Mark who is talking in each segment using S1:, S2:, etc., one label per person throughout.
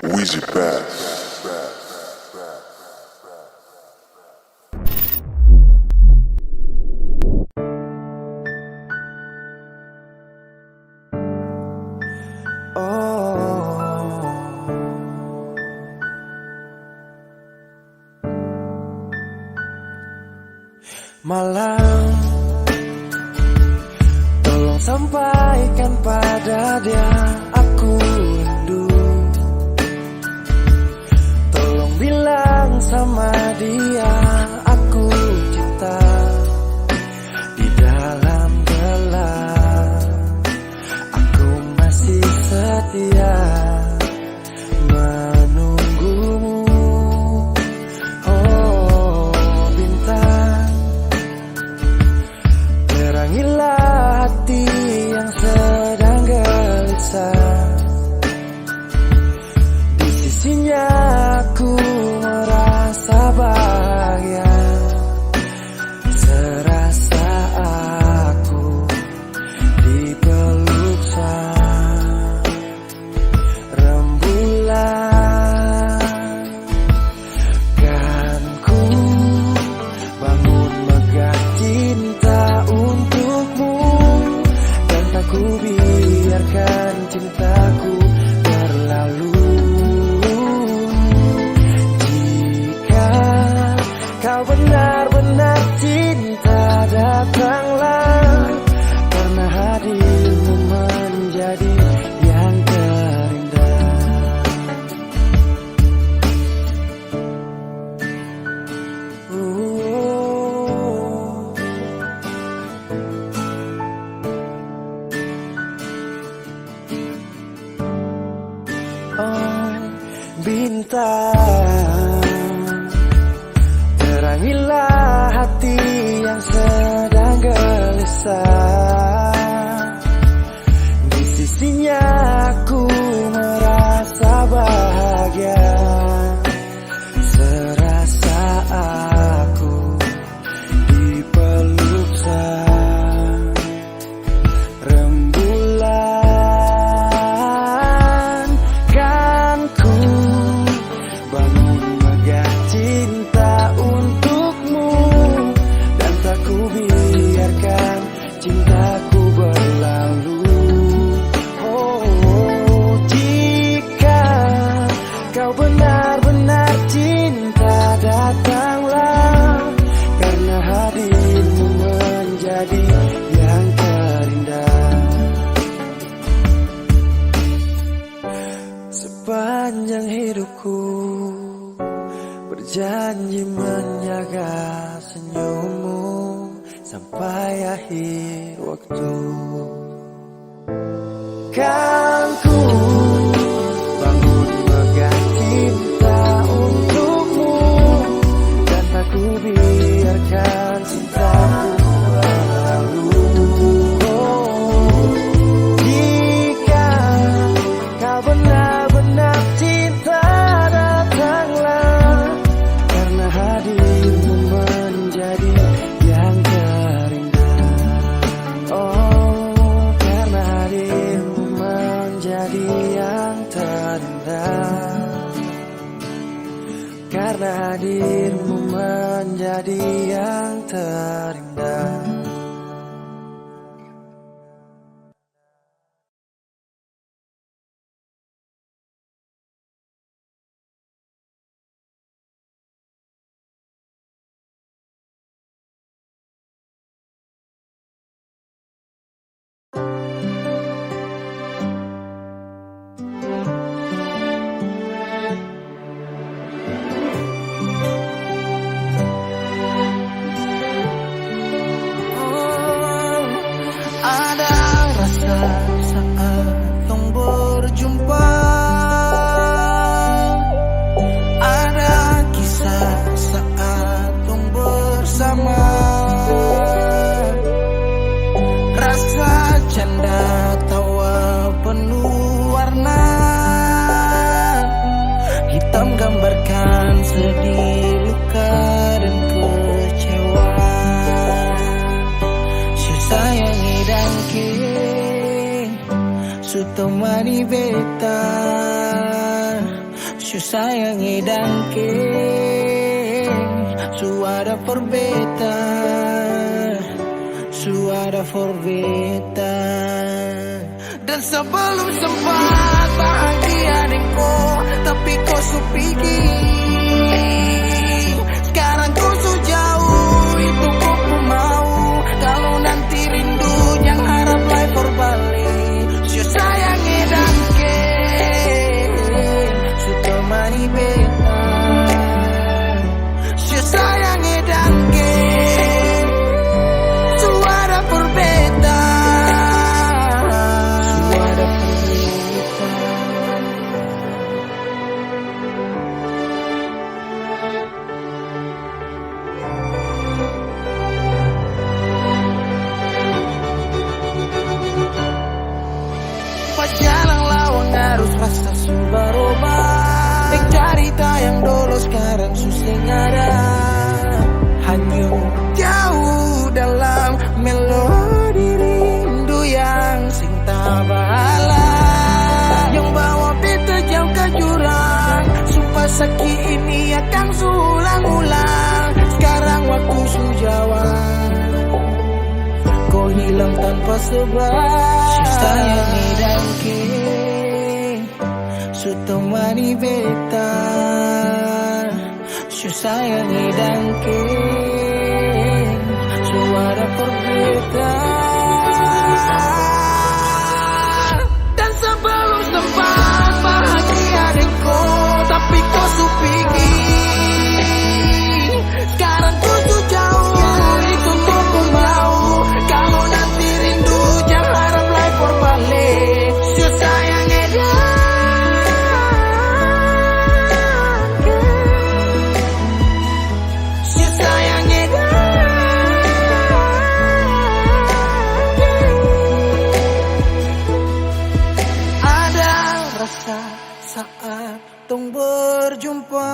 S1: Weezy Bass.
S2: Malam, tolong sampaikan pada dia aku rindu. Tolong bilang sama dia aku cinta. Di dalam gelap aku masih setia menunggumu. Oh bintang, terangilah hati yang sedang gelisah. Di sisinya aku merasa bahagia, serasa aku dipeluk sang rembulan. Kan ku bangun megah cinta untukmu, dan tak ku biarkan cintaku berlalu. Jika kau benar-benar cinta, datanglah, karena hadirmu menjadi yang terindah. Oh bintang, terangilah hati yang sedang gelisah. Di sisinya aku merasa bahagia, serasa aku dipeluk sang rembulan. Kan ku bangun megah cinta untukmu, dan tak ku biarkan cintaku berlalu. Oh jika kau benar-benar cinta, datanglah, karena hadirmu menjadi yang terindah. Sepanjang hidupku berjanji menjaga senyummu sampai akhir waktu. Kan ku bangun megah cinta untukmu, dan tak ku biarkan cintaku berlalu. Oh, jika kau benar-benar cinta, datanglah, karena hadirmu menjadi yang terindah. Oh, karena hadirmu menjadi yang terindah. Karena hadirmu menjadi yang terindah.
S3: Ada rasa saat tong berjumpa, ada kisah saat tong bersama, rasa canda tawa penuh warna, hitam gambarkan sedih, luka dan kecewa. Sayangi dan kini su temani beta, sayangi dan ke suara forbeta dan sebelum sempat bahagia denganku, tapi kau supiki sekarang kau so jauh, itu kau pun mau. Kalau nanti rindu jangan harap life for balik. Su sayangi dan ke su temani beta, su sayangi dan ke suara berbeda. Jalan lawang harus rasa subaroba, cerita yang dulu sekarang susah ada. Hanyut jauh dalam melodi rindu yang cinta bala, yang bawa beta jauh ke jurang. Sumpah sakit ini akan ulang-ulang. Sekarang waktu sujawab, kau hilang tanpa sebab. Sayangi dan ke su temani beta, su sayangi dan ke suara berbeda. Dan sebelum sempat bahagia denganku, tapi kau supiki sekarang kau so jauh, itu kau pun mau. Kalau nanti rindu jangan harap life for balik. Su sayangi dan ke su sayangi dan ke. Ada rasa saat tong berjumpa.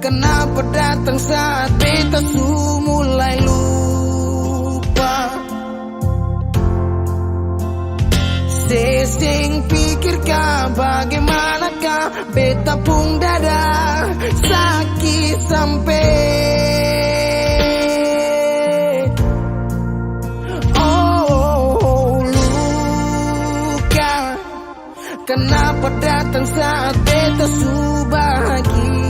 S3: Kenapa datang saat beta su mulai lupa? Sesing pikirkah bagaimanakah beta pun dada sakit sampai luka. Kenapa datang saat beta su bahagia?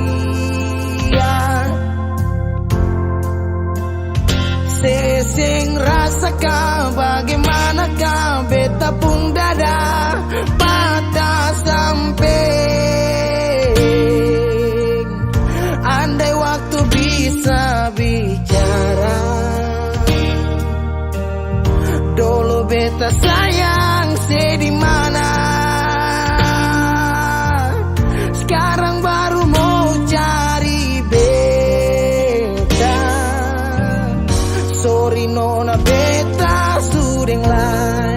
S3: Sesing rasakan bagaimanakah beta pun dada patah sampai. Andai waktu bisa bicara, dulu beta sayang sedih mana. Sekarang baru mau cari beta. Sorry nona beta sudeng lain.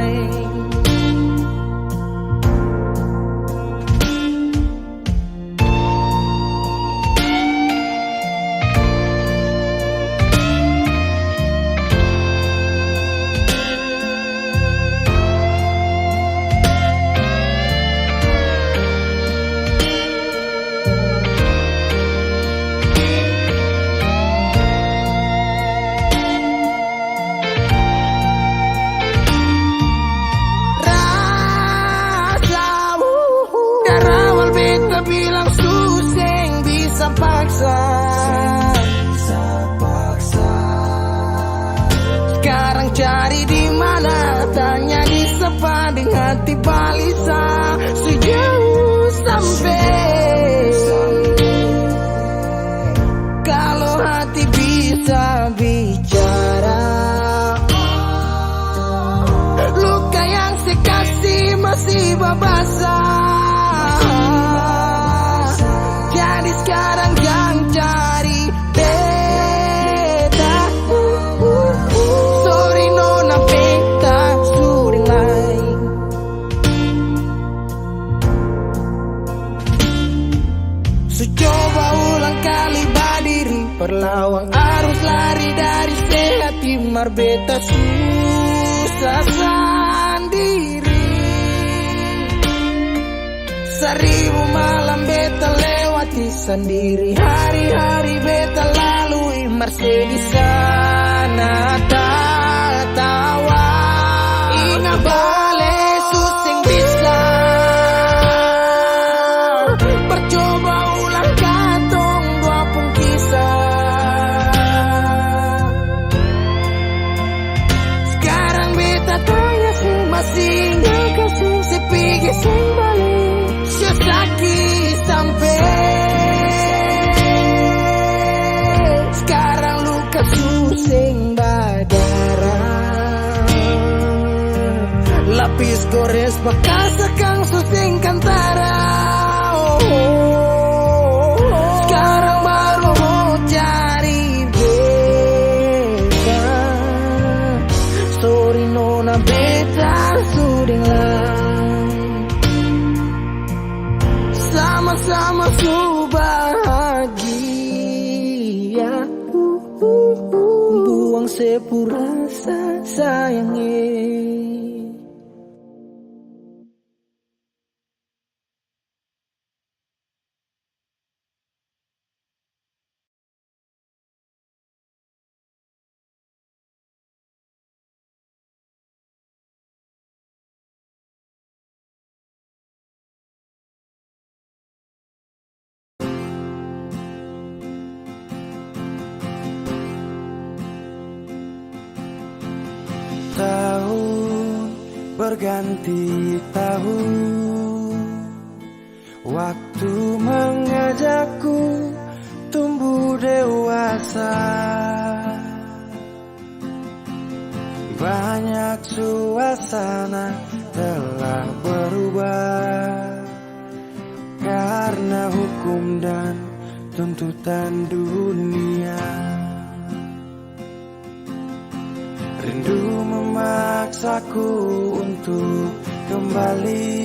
S3: Bilang suseng bisa paksa. Sekarang cari di mana? Tanya di sepading hati balisa. Sejauh sampai. Kalau hati bisa bicara. Luka yang saya kasih masih basah. Jadi sekarang yang cari beta. Sorry nona beta sudah lain. So coba ulang kali berdiri, perlawan arus lari dari hati marbeta susah sendiri. Seribu malam beta lewati sendiri, hari-hari beta lalui di sana tawa. Ingat bale susing bisa percoba ulang katong dua pun kisah. Sekarang beta tanya si masih kasih sepigi sing balik sakit sampai sekarang luka susing badarah. Lapis gores bekas kang susing kantara. Sekarang baru mau cari beta. Sorry nona beta sudah lah. Sama-sama su bahagia. Buang sepurasa sayangnya.
S2: Tahun berganti tahun, waktu mengajakku tumbuh dewasa. Banyak suasana telah berubah karena hukum dan tuntutan dunia. Rindu memaksaku untuk kembali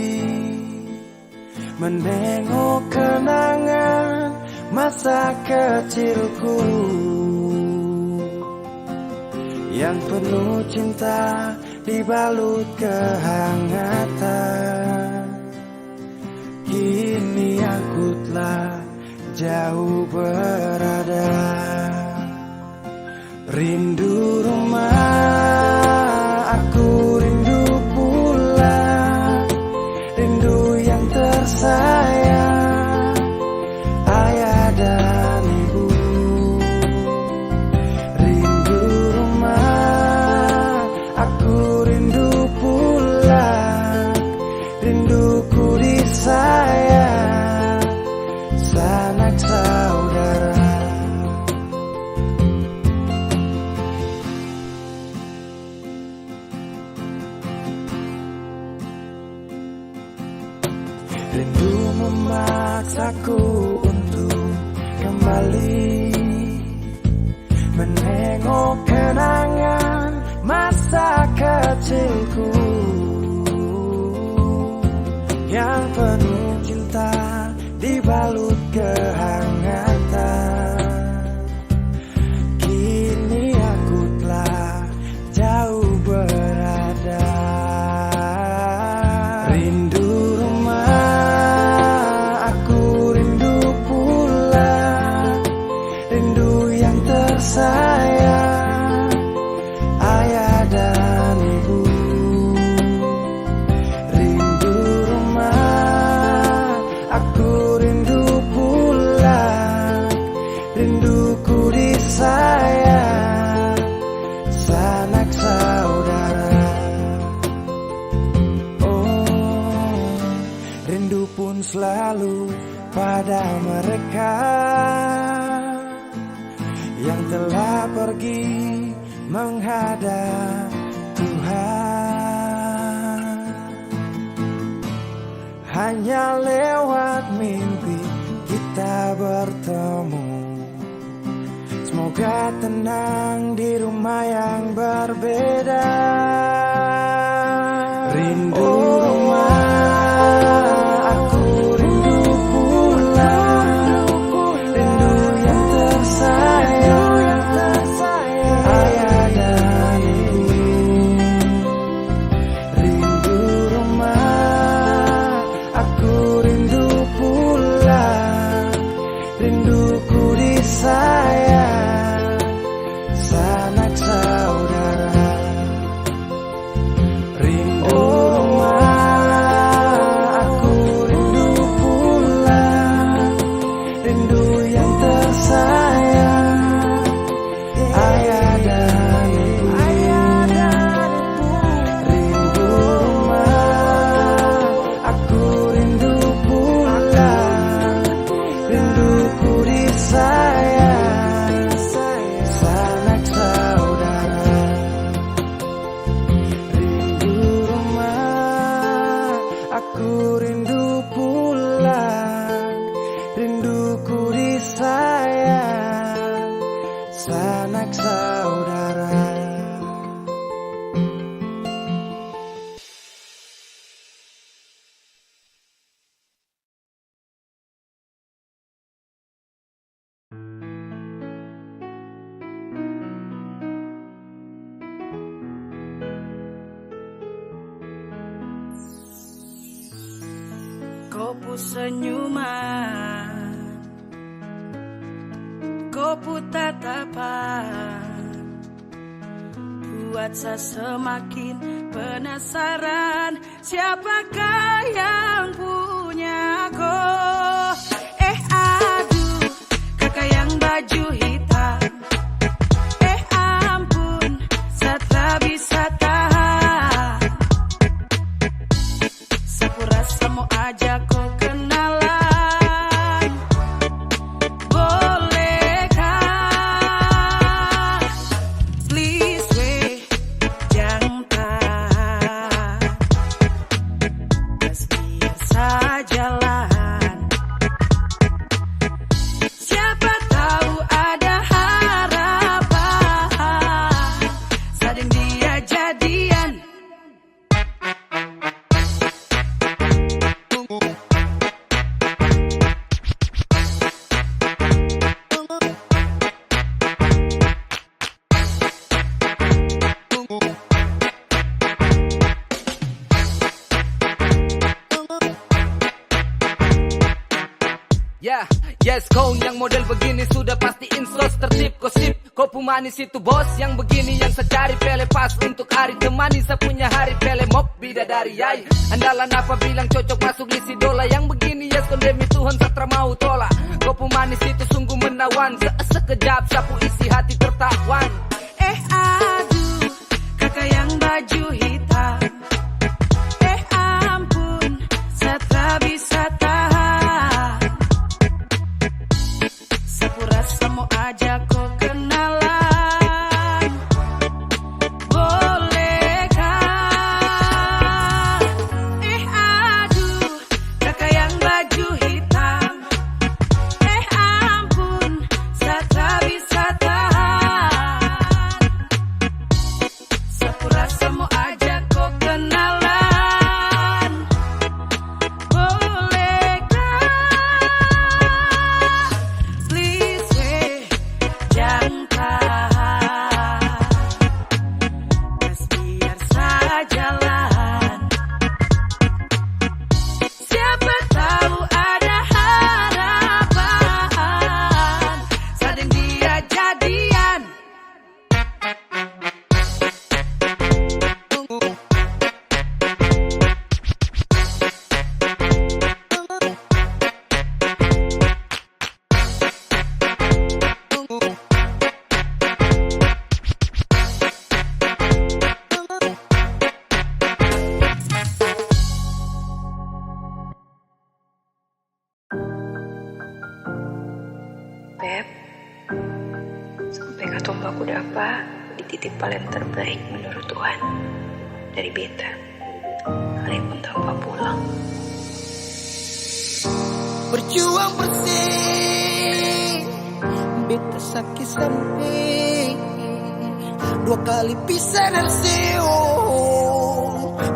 S2: menengok kenangan masa kecilku yang penuh cinta dibalut kehangatan. Kini aku telah jauh berada. Rindu rumah, aku rindu pulang. Rindu yang tersayang, ayah dan ibu. Rindu rumah, aku rindu pulang. Rinduku disayang, sanak saudara. Rindu memaksaku untuk kembali menengok kenangan masa kecilku yang penuh cinta dibalut kehangatan. Kini aku telah jauh berada. Rindu sayang, ayah dan ibu. Rindu rumah, aku rindu pulang. Rinduku disayang, sanak saudara. Oh, rindu pun selalu pada mereka yang telah pergi menghadap Tuhan. Hanya lewat mimpi kita bertemu. Semoga tenang di rumah yang berbeda. Rindu rumah, aku rindu pulang. Rindu yang tersayang, ayah dan ibu. Rindu rumah, aku rindu pulang. Rinduku disayang, sanak saudara. Rindu rumah, aku rindu pulang. Rindu yang tersayang, ayah dan ibu. Rindu rumah, aku rindu pulang. Rinduku disayang, sanak saudara. Rindu rumah, aku rindu pulang. Rinduku disayang, sanak saudara.
S3: Kopu senyuman, kopu tatapan, buat saya semakin penasaran. Siapakah yang punya kau? Aduh, kakak yang baju hitam. Ampun, saya tak bisa tahan. Sapu rasa mau ajak kau kenalan. Bolehkah? Please weh, jangan tak. Biar sajalah. Siapa tahu ada harapan. Sading dia jadian.
S1: Ya, yes, kau yang model begini sudah pasti insos tertib gosip. Kau pemanis itu bos yang begini yang saya cari. Pele pas untuk hari temani saya punya hari. Pele mok bidadari yai. Andalan apa bilang cocok masuk list idola. Yang begini yes kon demi Tuhan satra mau tolak. Kau pemanis itu sungguh menawan. Sekejap sapu isi hati tertawan.
S3: Aduh, kakak yang baju hitam. Ampun, saya tak bisa tahan. Sapu rasa mau ajak kau kenalan. Bolehkah? Aduh, kakak yang baju hitam. Ampun, saya tak bisa tahan. Sapu rasa mau ajak kau kenalan. Bolehkah? Please weh, jangan tahan. Biar sajalah. Siapa tahu ada harapan. Sading dia jadian.
S4: Sampai katong baku dapa di titik paling terbaik menurut Tuhan dari beta, sekalipun tanpa pulang.
S3: Berjuang bersih, beta sakit sampai 2 kali pisah dan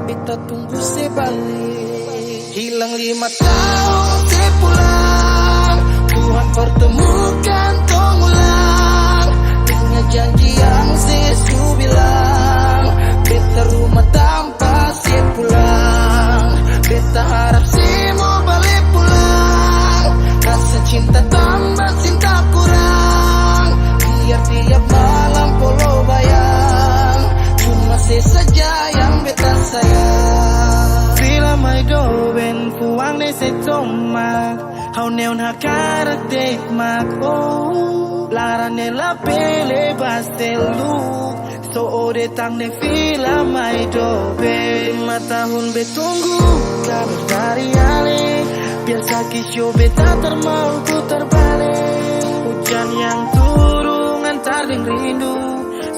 S3: beta tunggu sebalik. Hilang 5 tahun sepulang, Tuhan pertemukan tong ulang. Dengan janji yang sesu bilang, beta rumah tanpa sepulang. Beta harap semua balik pulang. Rasa cinta tambah cinta kurang, biar tiap malam polo bayang. Cuma saja yang beta sayang. Bila mai do ben puang ne se tomak, hau neon hakarak dek mak oh. Lara ne la pele bastelu, so ode tang ne vila mai do ben. 5 tahun betunggu kabar dari ale, biar sakit show beta termau putar balik. Hujan yang turun antar deng rindu,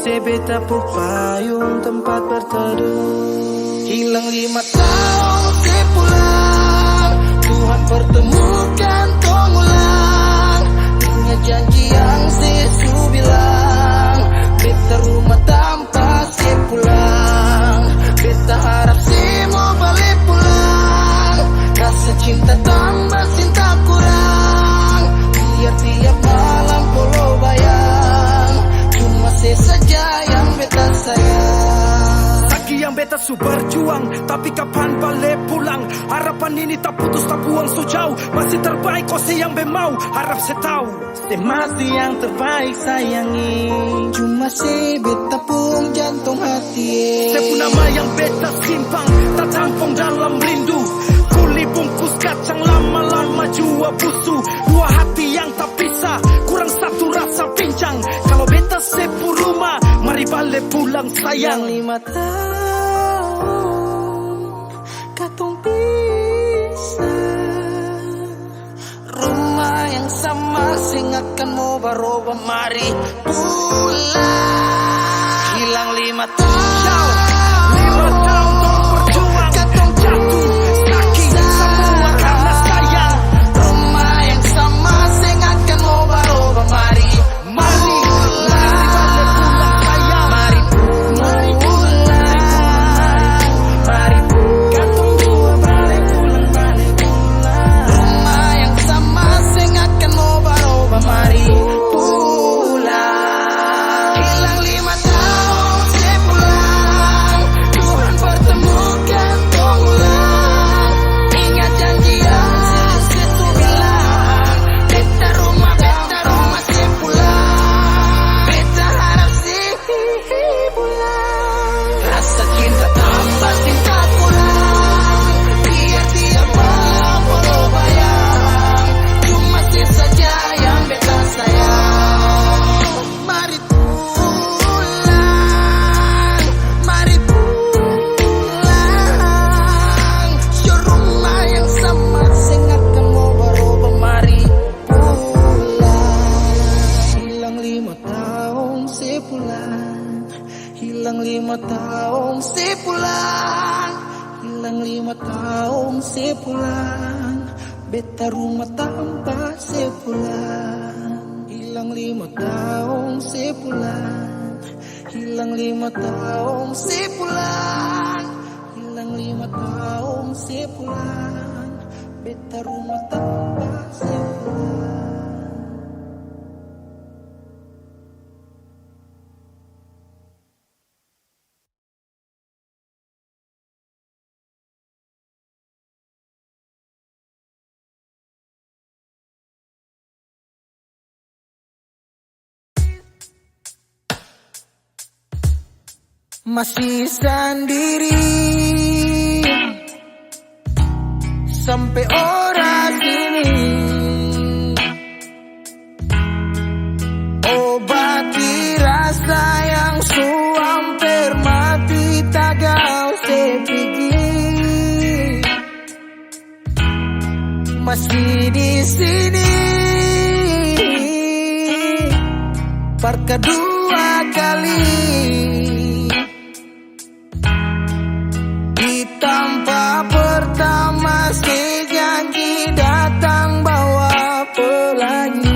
S3: sebeta payung tempat berteduh. Hilang 5 tahun sepulang, Tuhan pertemukan tong ulang. Dengan janji yang sesu bilang, beta rumah tanpa sepulang. Beta harap semua balik pulang. Rasa cinta tambah cinta kurang, biar tiap malam polo bayang. Cuma saja yang beta sayang.
S2: Lagi yang beta su berjuang, tapi kapan balik pulang? Harapan ini tak putus tak buang so jauh. Masih terbaik kau yang bemau, harap saya tahu.
S3: Masih yang terbaik sayangi, cuma beta pun jantung hati.
S2: Saya pun nama yang beta simpang, tak tampung dalam rindu. Kuli bungkus kacang lama-lama jua busu. 2 hati yang tak pisah, kurang satu rasa pincang. Kalau beta sepu rumah, mari balik pulang sayang.
S3: 5 tahun katong pisah, rumah yang sama sing akan mau baroba, mari pulang. Hilang 5 tahun,
S2: 5 tahun tong berjuang,
S3: katong
S2: jatuh sakit semua karena sayang.
S3: rumah yang sama sing akan mau baroba, mari
S2: Mari balik pulang sayang.
S3: Mari pulang, mari
S2: Katong dua balik pulang.
S3: rumah yang sama sing akan mau baroba, mari pulang. Hilang 5 tahun sepulang, Tuhan pertemukan tong ulang. Ingat janji yang sesu bilang, beta rumah sepulang. Beta harap pulang. Rasa cinta tambah cinta kurang, biar tiap malam polo bayang. Cuma saja yang beta sayang. Mari pulang, mari pulang. Show rumah yang sama sing akan mau baroba, mari pulang. Hilang 5 tahun sepulang, hilang 5 tahun sepulang, hilang 5 tahun sepulang. Beta rumah tanpa sepulang. Hilang 5 tahun sepulang, hilang 5 tahun sepulang, hilang 5 tahun sepulang. Beta rumah tanpa sepulang. Masih sendiri sampai orang sini, obati rasa yang hampir mati tak kau sepikir. Masih di sini part kedua kali. Di tempat pertama si janji datang bawa pelangi.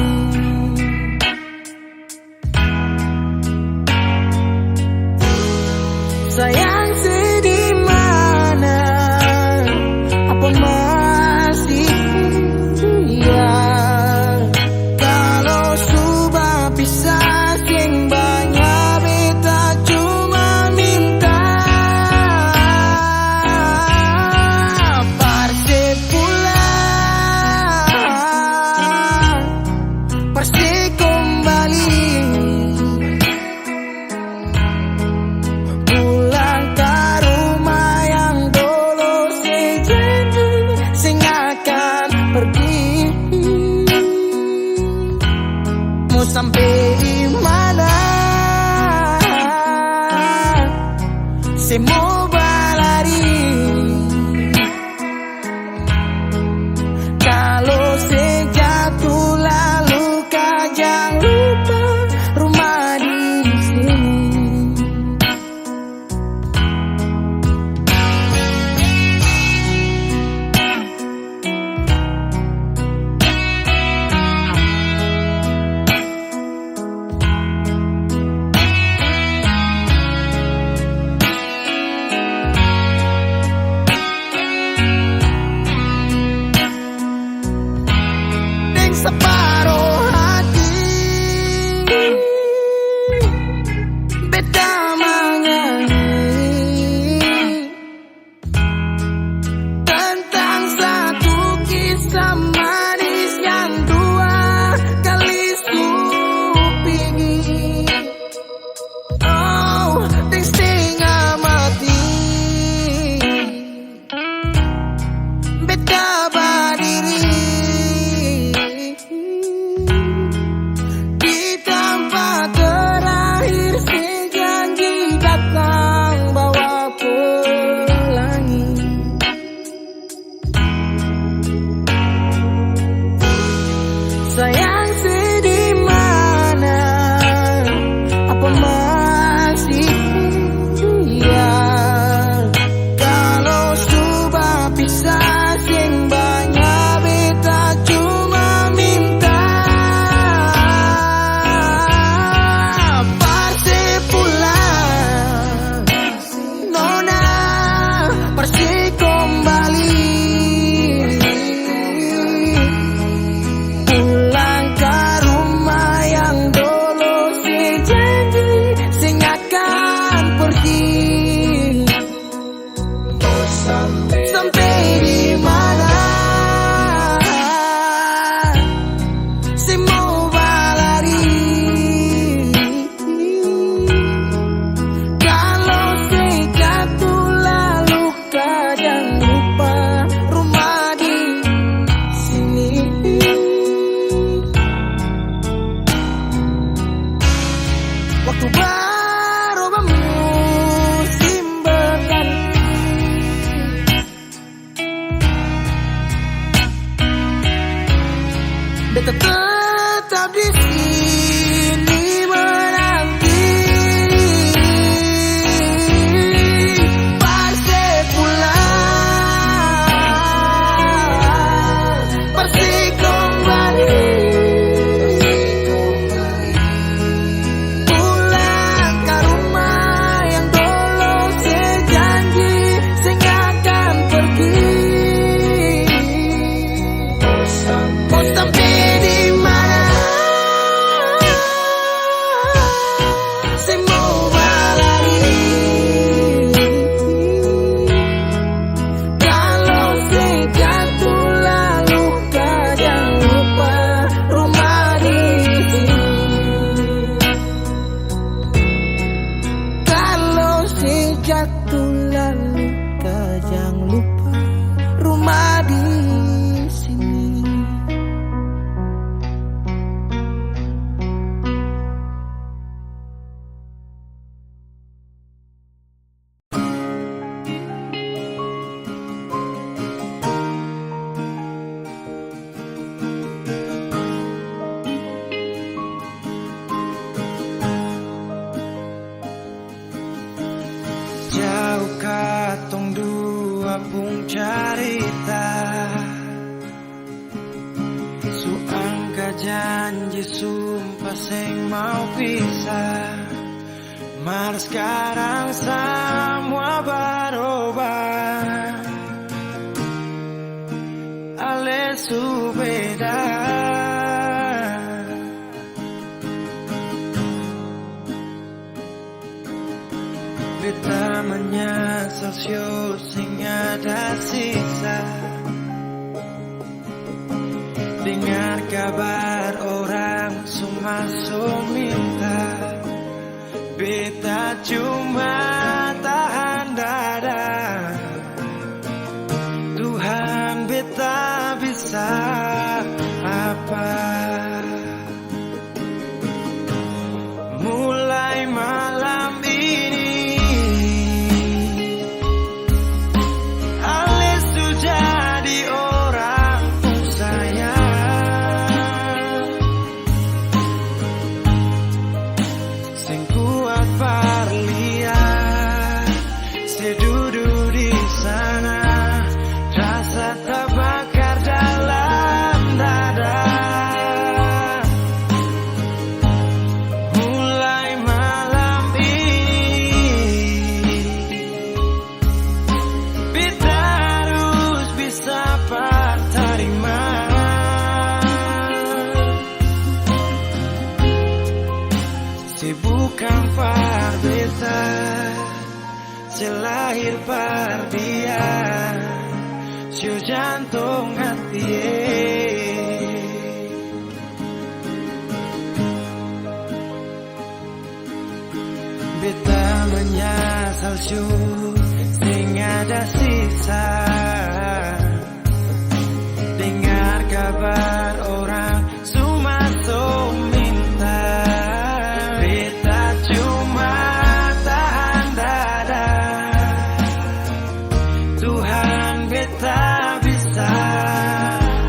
S3: Sayang sedih mana, apa masih ya? Kalau sudah pisah sing banyak beta cuma minta parse pulang, parse kembali. Sampai di mana saya mau berlari? Kalau saya jatuh lalu kau jangan lupa rumah di sini. Separuh hati beta menyanyi tentang satu kisah manis yang dua kali supingi. Oh, ting setengah mati beta berdiri sayang sedih mana, apa masih ya? Kalau sudah pisah sing banyak beta cuma minta parse pulang, nona parse kembali. Sampai di mana saya mau berlari? Kalau saya jatuh lalu kau jangan lupa rumah di sini. Waktu baru musim berganti, beta tetap di sini menanti parse pulang, parse kembali, pulang. pun cerita Suangka janji sumpah sing mau pisah Mar sekarang semua berubah Alesu beda Beta menyesal sio sing ada sisa Dengar kabar orang sumasuk minta Beta cuma tahan dada Tuhan beta bisa apa Mulai malam ini Alesu jadi orang sayang Sing kuat parliat Sedudu di sana Rasa terbakar dalam dada Mulai malam ini Beta harus bisa terima Bukan par beta Selahir par dia Sio jantung hati Beta menyesal sio Sing ada sisa Dengar kabar orang sumasuk minta Beta cuma tahan dada Tuhan beta bisa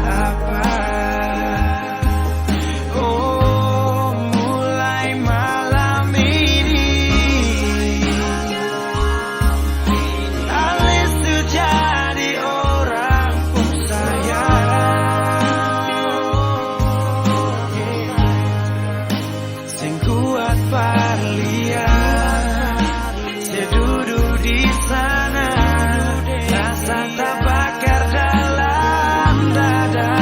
S3: apa Oh mulai malam ini Alesu jadi orang sayang Sing kuat parliat Sedudu di sana Rasa terbakar dalam dada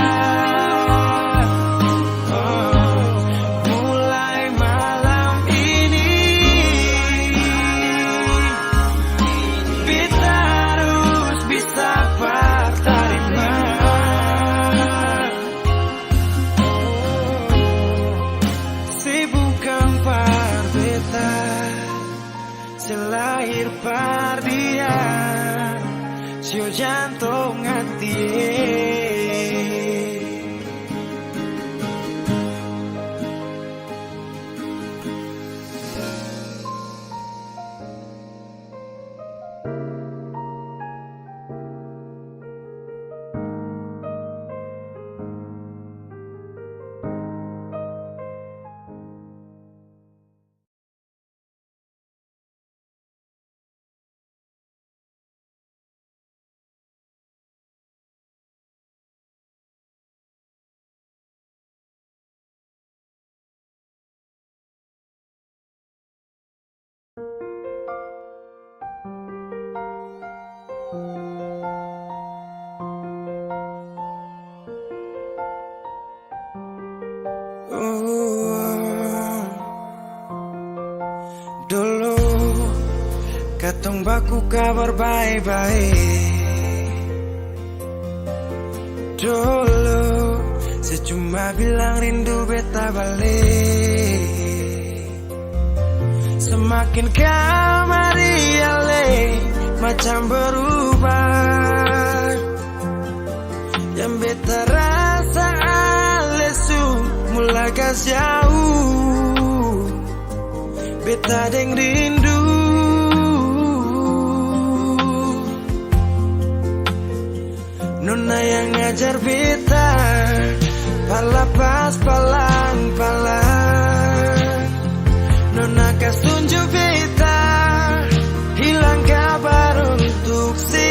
S3: Mulai malam ini Beta harus bisa terima Bukan par beta Selahir par dia Sio jantung hati Dulu katong baku kabar baik-baik Dulu saya cuma bilang rindu beta balik Semakin kamari ale macam berubah Yang beta rasa alesu mulai jauh Beta deng rindu Nona yang ngajar beta Palapas palang-palang Nona kas tunjuk beta Hilang kabar untuk si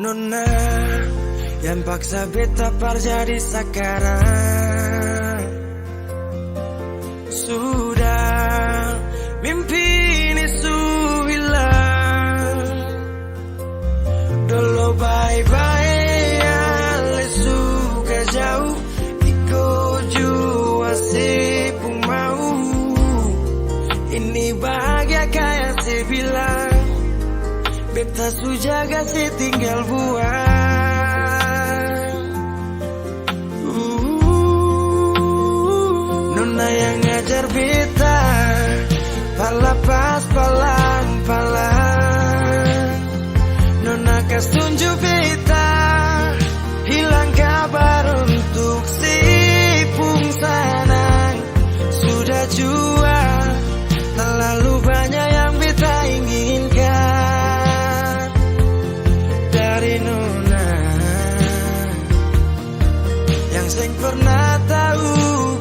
S3: Nona yang paksa beta jadi sekarang. Sudah mimpi ini hilang. Dulu bye-bye ale suka jauh. Iko jua pun mau. Ini bahagia kayak si bilang. Beta su jaga si tinggal buang. Nona yang ngajar beta pala pas palang-palang. Nona kas tunjuk beta hilang kabar untuk si pung sanang. Sudah jua terlalu banyak yang beta inginkan dari Nona yang seng pernah tahu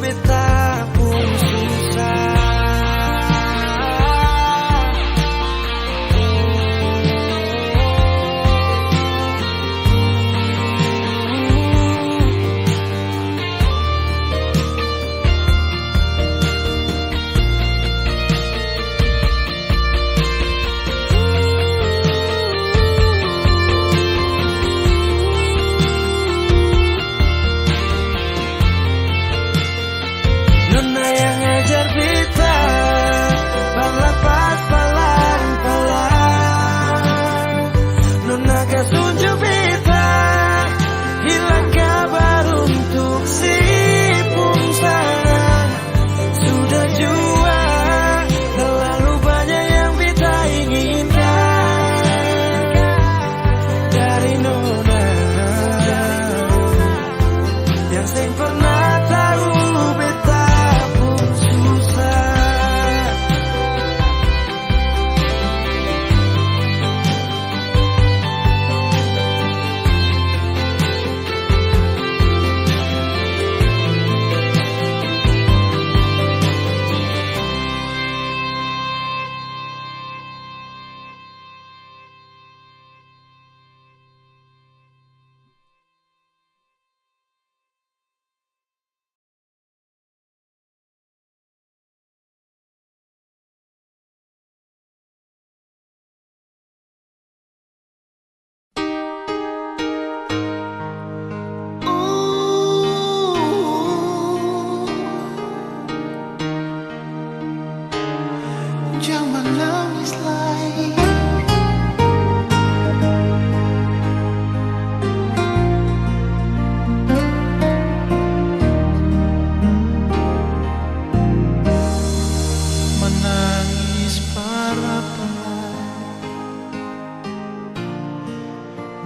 S3: beta pun susah. Nona yang ngajar beta berlepas palang-palang. Nona kas tunjuk beta hilang kabar untuk si pung sayang. Sudah jua terlalu banyak yang beta inginkan dari Nona yang seng pernah tahu beta pun susah. Jangan nangis lagi. Menangis para penat,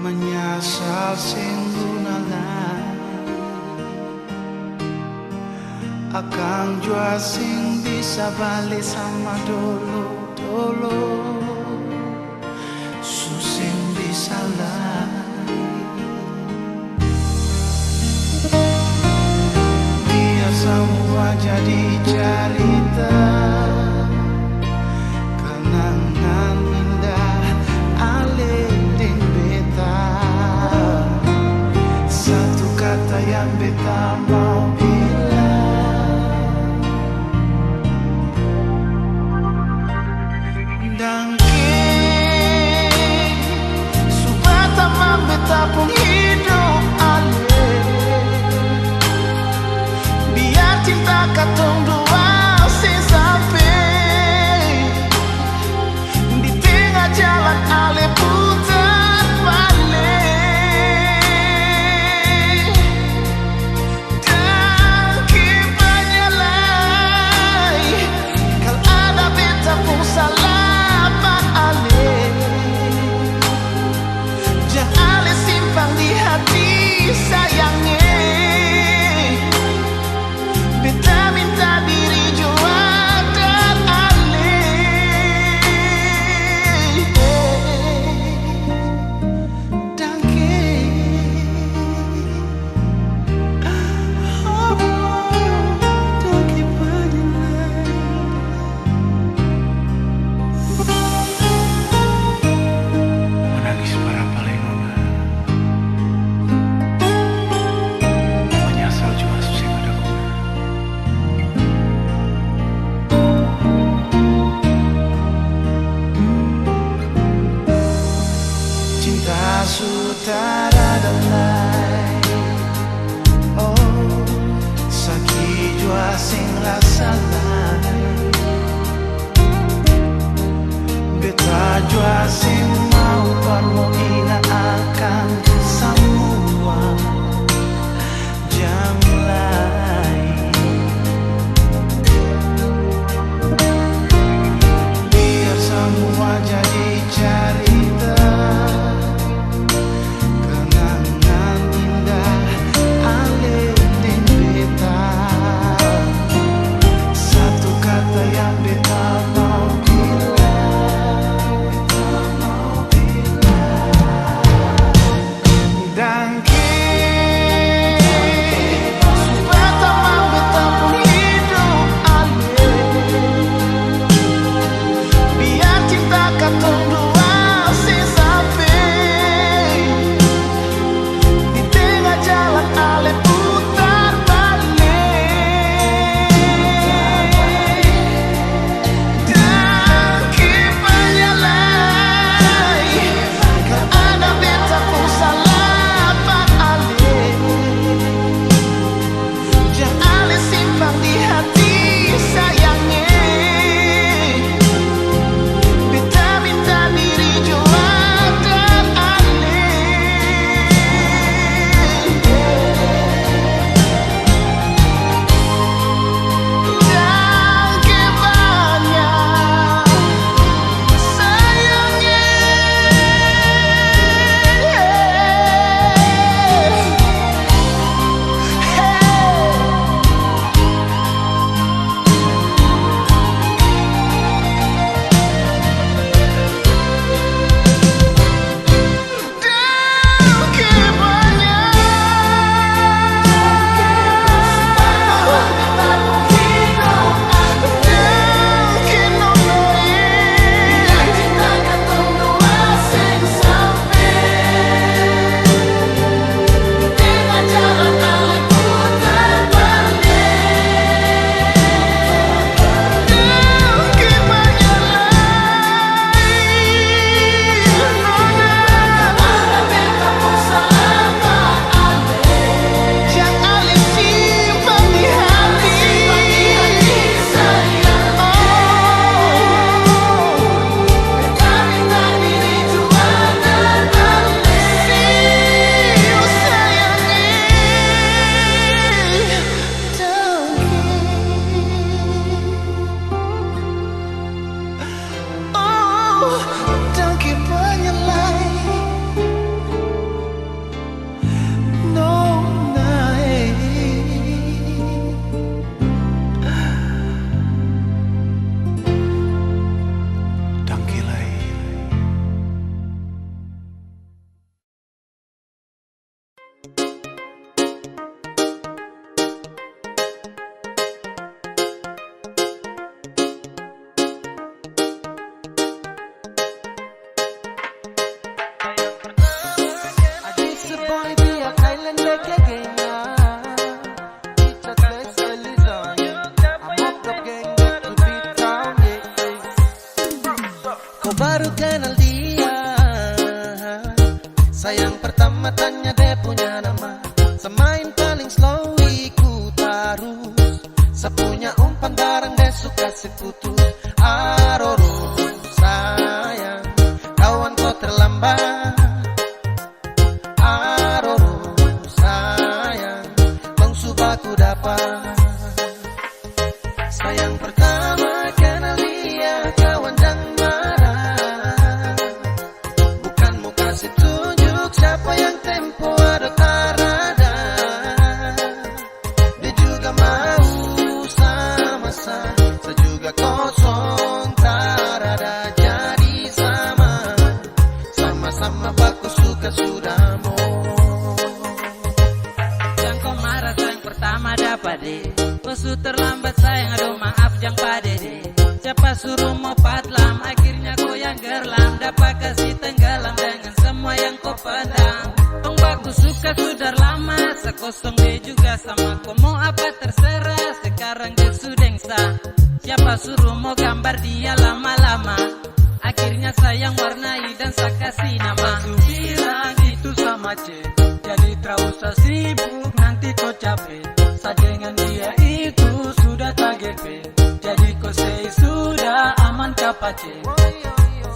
S3: menyasal singgunalan. Akang jua sing bisa balik sama dulu susing bisa lari. Biar semua jadi cerita kenangan indah alending beta. Satu kata yang beta mau bilang, pun hidup alih. Biar cinta katong dua sing sampai di tengah jalan ale putar balik. Dan kibanya lai kal ada beta pun salah pak ale. Jangan simpan di hati sayangnya. Beta minta diri sing rasa beta jua sing mau permoina akan semua jam lain. Biar semua jadi cerita kenangan indah alih di beta. Satu kata yang beta mau bilang, dan supaya tamang beta pun hidup alih. Biar cinta katong dua sing sampai di tengah jalan alih putar balik. Dan kipannya lagi gak ada beta pun salah pak alih. Jangan alih simpan di hati sayangnya. Beta minta diri jua dan alih. Dan kebanyak sayangnya. Don't keep on your life. No night. Don't kill
S2: Kau baru kenal dia, sayang pertama tanya dia punya nama. Semain paling slow ikut arus, sepunya umpan barang dia suka sekutu. Aroro sayang, kawan kau terlambat. Aroro sayang, bang subaku dapat. Sayang pertama kenal dia, kawan jangan marah. Bukan mau kasih tunjuk siapa yang tempo ada tarada. Dia juga mau sama-sama, saya juga kosong tarada. Jadi sama-sama baku suka sudah mau.
S5: Jangan kau marah sayang pertama dapat deh. Pesu terlambat sayang aduh maaf jangan pade deh. Siapa suruh mau padlam akhirnya kau yang gerlam. Dapat kasih tenggelam dengan semua yang kau pedang. Pengbaku suka sudah lama, sekosong dia juga sama. Kau mau apa terserah, sekarang dia sudah sah. Siapa suruh mau gambar dia lama-lama, akhirnya sayang warnai dan saya kasih nama.
S2: Aku bilang itu sama C, jadi tak usah sibuk nanti kau capek. Saya dengan dia itu sudah
S5: pace.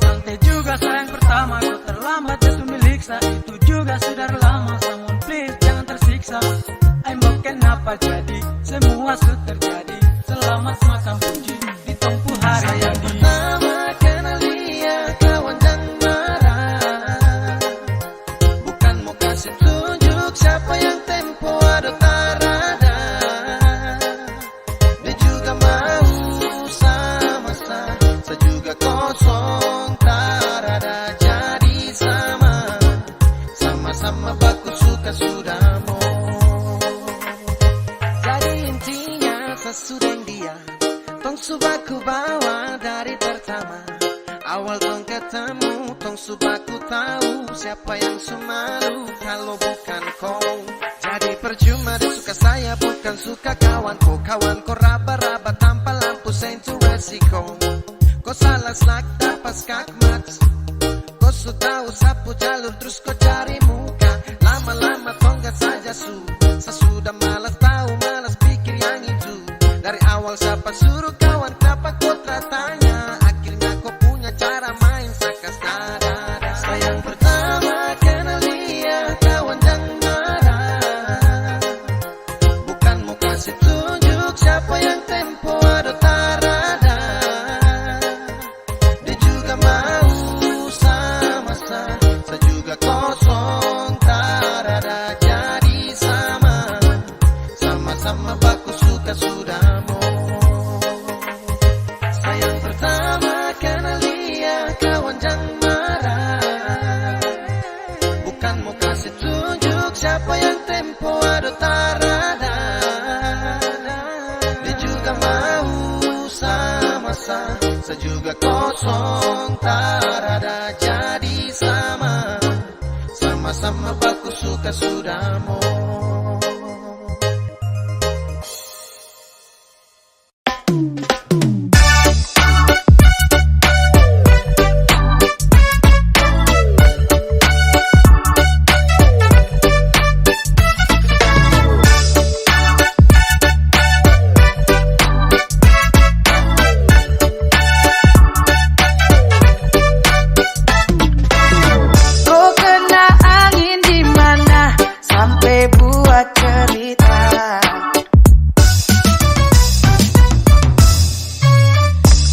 S5: Santai juga sayang pertama, kau terlambat jatuh milik saya. Itu juga sudah lama, namun please jangan tersiksa. Ayo kenapa jadi, semua sudah terjadi. Selamat makan puji, ditempuh hari yang
S3: Pertama kenal dia kawan dan marah. Bukan mau kasih tunjuk siapa yang tempo ada tarada. Dia juga mau sama-sama, saya juga kosong tarada. Jadi sama-sama baku suka sudah mau. Jadi intinya sesudah dia tong subaku bawa dari pertama. Awal tong ketemu, tong subaku tahu siapa yang semalu kalau bukan kau. Jadi percuma dia suka saya, bukan suka kawanku. Kawanku raba-raba tanpa lampu sentu resiko. Kau salah selak dapat skakmat. Kau sudah sapu jalur terus kau cari muka. Lama-lama tonggat saja sesudah malas tahu, malas pikir yang itu. Dari awal siapa suruh kawan, kenapa kau tanya? Akhirnya kau punya cara main sakas dada. Sayang pertama kenal dia kawan dan marah. Bukan mau kasih tunjuk siapa yang tempo ada tarada. Dia juga mau sama-sama, saya juga kosong tarada. Jadi sama-sama baku suka sudah mau. Sayang pertama kenal dia kawan dan marah. Bukan mau kasih tunjuk siapa yang tempo ada tarada. Dia juga mau sama-sama, saya juga kosong tarada. Jadi sama-sama baku suka sudah mau. Kau kena angin di mana sampai buat cerita.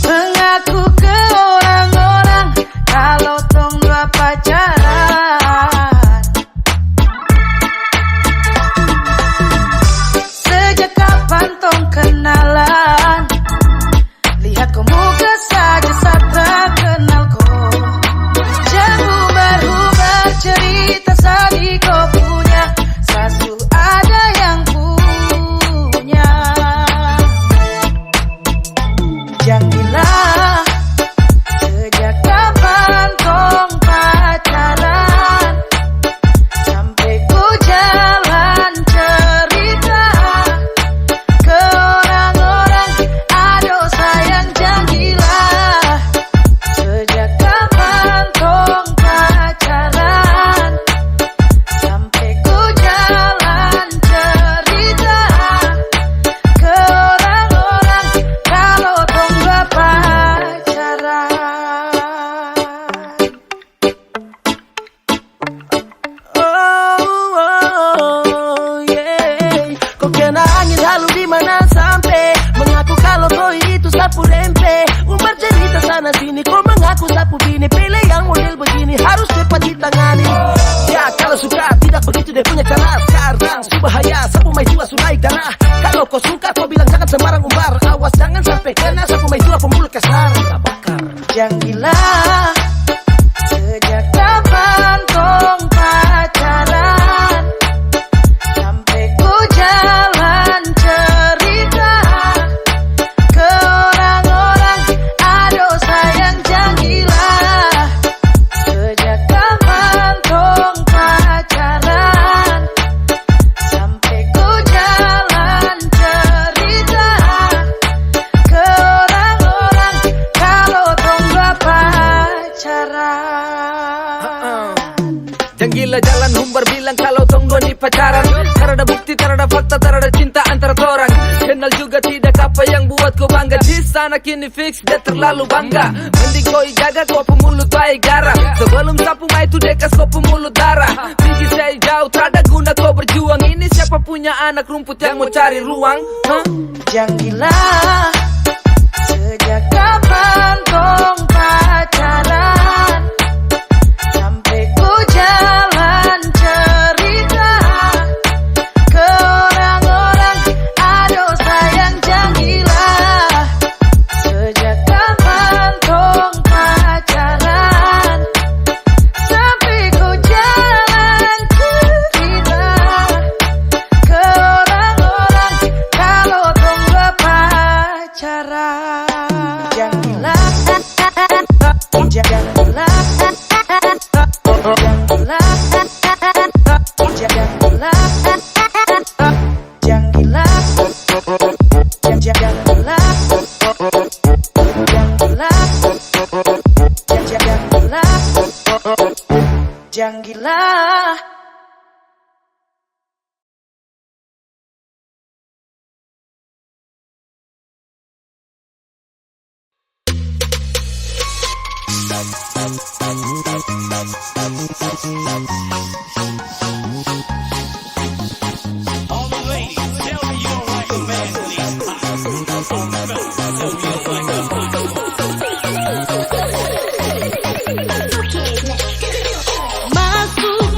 S3: Mengaku ke orang-orang kalau tong dua pacaran. Sejak kapan tong kenalan? Lihat kau muka saja saat tak kenal kau. Jangan berubah cerita sadi kau punya. Sasu ada yang punya. Jangan gila. Sejak kapan tong pacaran? Sampai ku jalan cerita ke orang-orang. Aduh sayang jangan gila. Sejak kapan tong pacaran? Sampai ku jalan cerita ke orang-orang kalau tong dua pacaran. Oh, yeah. Kau kena angin lalu di mana sampai mengaku kalau kau itu sapu rempe. Umbar cerita sana sini kau mengaku sapu bini. Pilih yang model begini harus cepat ditangani. Ya kalau suka tidak begitu dia punya cara. Sekarang su bahaya sapu mai tua su naik darah. Kalau kau suka kau bilang jangan sembarang umbar. Awas jangan sampai kena sapu mai tua pemulut kasar. Jangan gila. Sejak kapan tong pacaran? Sampai ku jalan cerita ke orang-orang. Aduh sayang jangan gila. Sejak kapan tong pacaran? Sampai ku jalan cerita ke orang-orang kalau tong dua pacaran.
S1: Jangan gila jalan humbar bilang kalau tong dua ni pacaran. Tarada bukti, tarada fakta, tarada cinta antara orang. kenal juga tidak apa yang buat kau bangga. Di sana kini fix dia terlalu bangga. Mending kau jaga kau pemulut baik garang. Sebelum sapu mai itu dekas kau pemulut darah. Tinggi saya jauh tak ada guna kau berjuang. Ini siapa punya anak rumput yang mau cari ruang?
S3: Yang gila, sejak kapan tong pacaran? Sampai ku jalan cerita ke orang-orang, aduh sayang jangan gila. Sejak kapan tong pacaran? Sampai ku jalan cerita ke orang-orang, kalau tong gak pacaran. Jangan gila, jangan gila, jangan gila, jangan gila, jangan gila, jangan gila, jangan gila, jangan gila.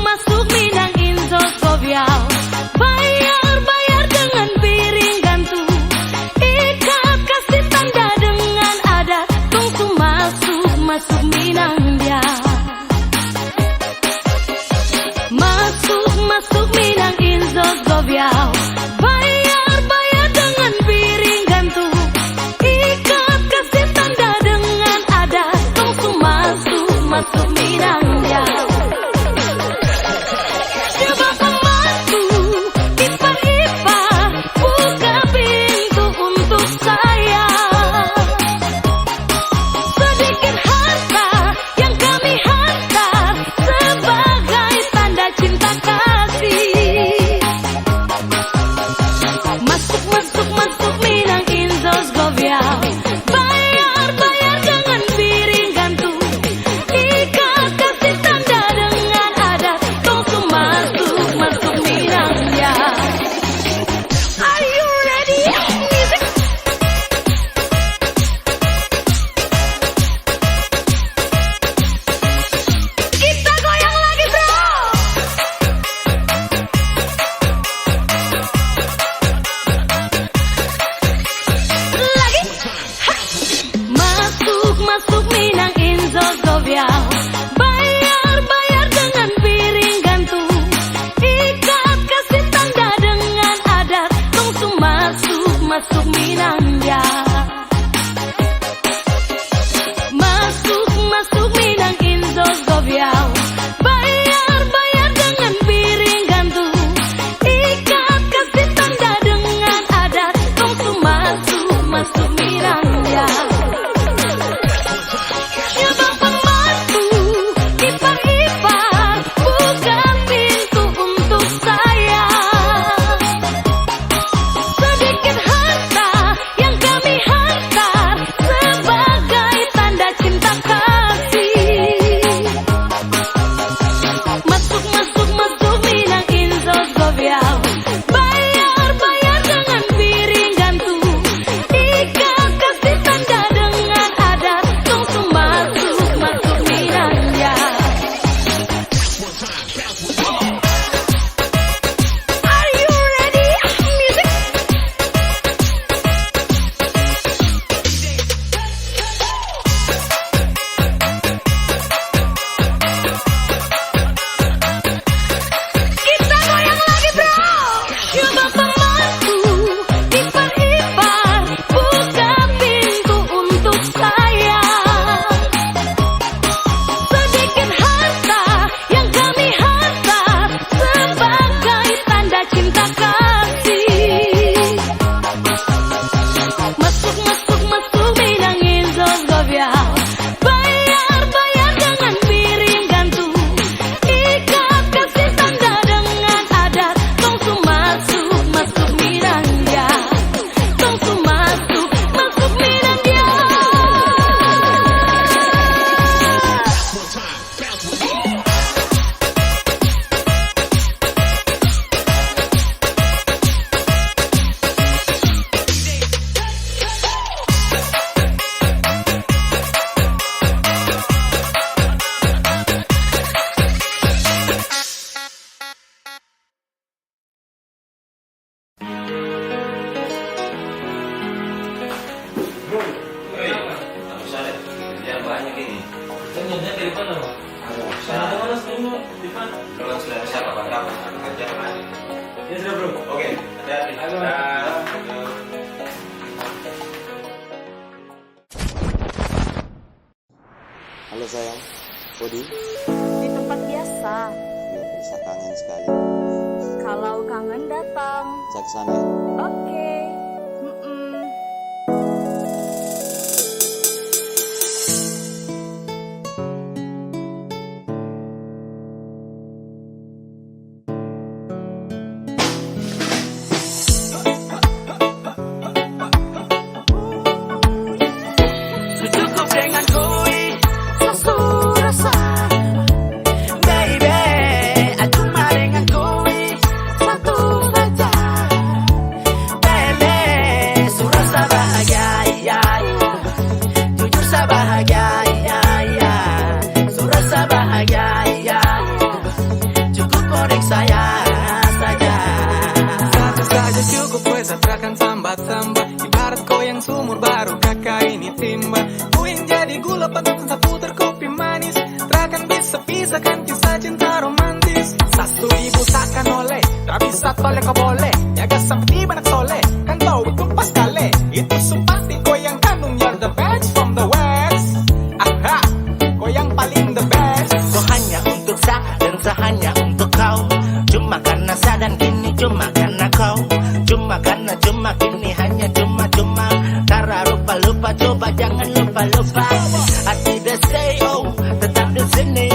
S6: Masuk Minang Inzos Govial. Bayar dengan piring gantung. Ikat kasih tanda dengan adat. Tunggu masuk Minang dia. Masuk Minang Inzos Govial. Bayar dengan piring gantung. Ikat kasih tanda dengan adat. Tunggu masuk Minang dia. Coba pembantu ipar-ipar, buka pintu untuk saya. Sedikit harta yang kami hantar sebagai tanda cinta kasih. Masuk Minang Inzos Govial. Bayar dengan piring gantung. Ikat kasih tanda dengan adat. Tunggu masuk Minang ya. Are you ready? Music. Kita goyang lagi bro. Lagi. Masuk Minang Inzos Govial. Bayar dengan piring gantung. Ikat kasih tanda dengan adat. Tunggu masuk Minang ya. Masuk Minang Inzos Govial. Bayar dengan piring gantung. Ikat kasih tanda dengan adat. Tunggu masuk Minang ya. Coba pembantu ipar-ipar, buka pintu untuk saya. Sedikit harta yang kami hantar sebagai tanda cinta kasih. Masuk Minang Inzos Govial. Bayar dengan piring gantung. Ikat
S7: di mana? Sana mana sebelumnya? Di mana?
S8: Kalau sudah bisa kapan-kapan kerja kemana?
S7: Ya sudah bro.
S8: Oke, hati-hati.
S9: Halo sayang, Kodi?
S6: Di tempat biasa.
S9: Ya, bisa kangen sekali.
S6: Kalau kangen datang.
S9: Saya kesana ya.
S6: Oke.
S2: Cukup dengan koi Susu rasa Baby Cuma dengan koi Satu saja Bele Surasa bahagia ya, ya. Jujur sa bahagia ya, ya. Surasa bahagia ya. Cukup korek saya saja.
S10: Satu saja cukup pues akan sambat-sambat. Ibarat kau yang sumur baru kakak ini timba. Ku yang jadi gula padatkan seputar kopi manis. Takkan bisa pisahkan kisah cinta romantis. Satu ibu takkan oleh, tak bisa toleh kau boleh. Jaga sampai banak soleh, kan tahu itu pas kali. Itu sumpati kau yang kandung, you're the best from the west. Aha, kau yang paling the best.
S2: Kau hanya untuk sa dan sa hanya untuk kau. Cuma karena sa dan kini cuma karena kau. Cuma kini hanya cuma Karena lupa coba jangan lupa. Hati dah say oh, tetap di sini.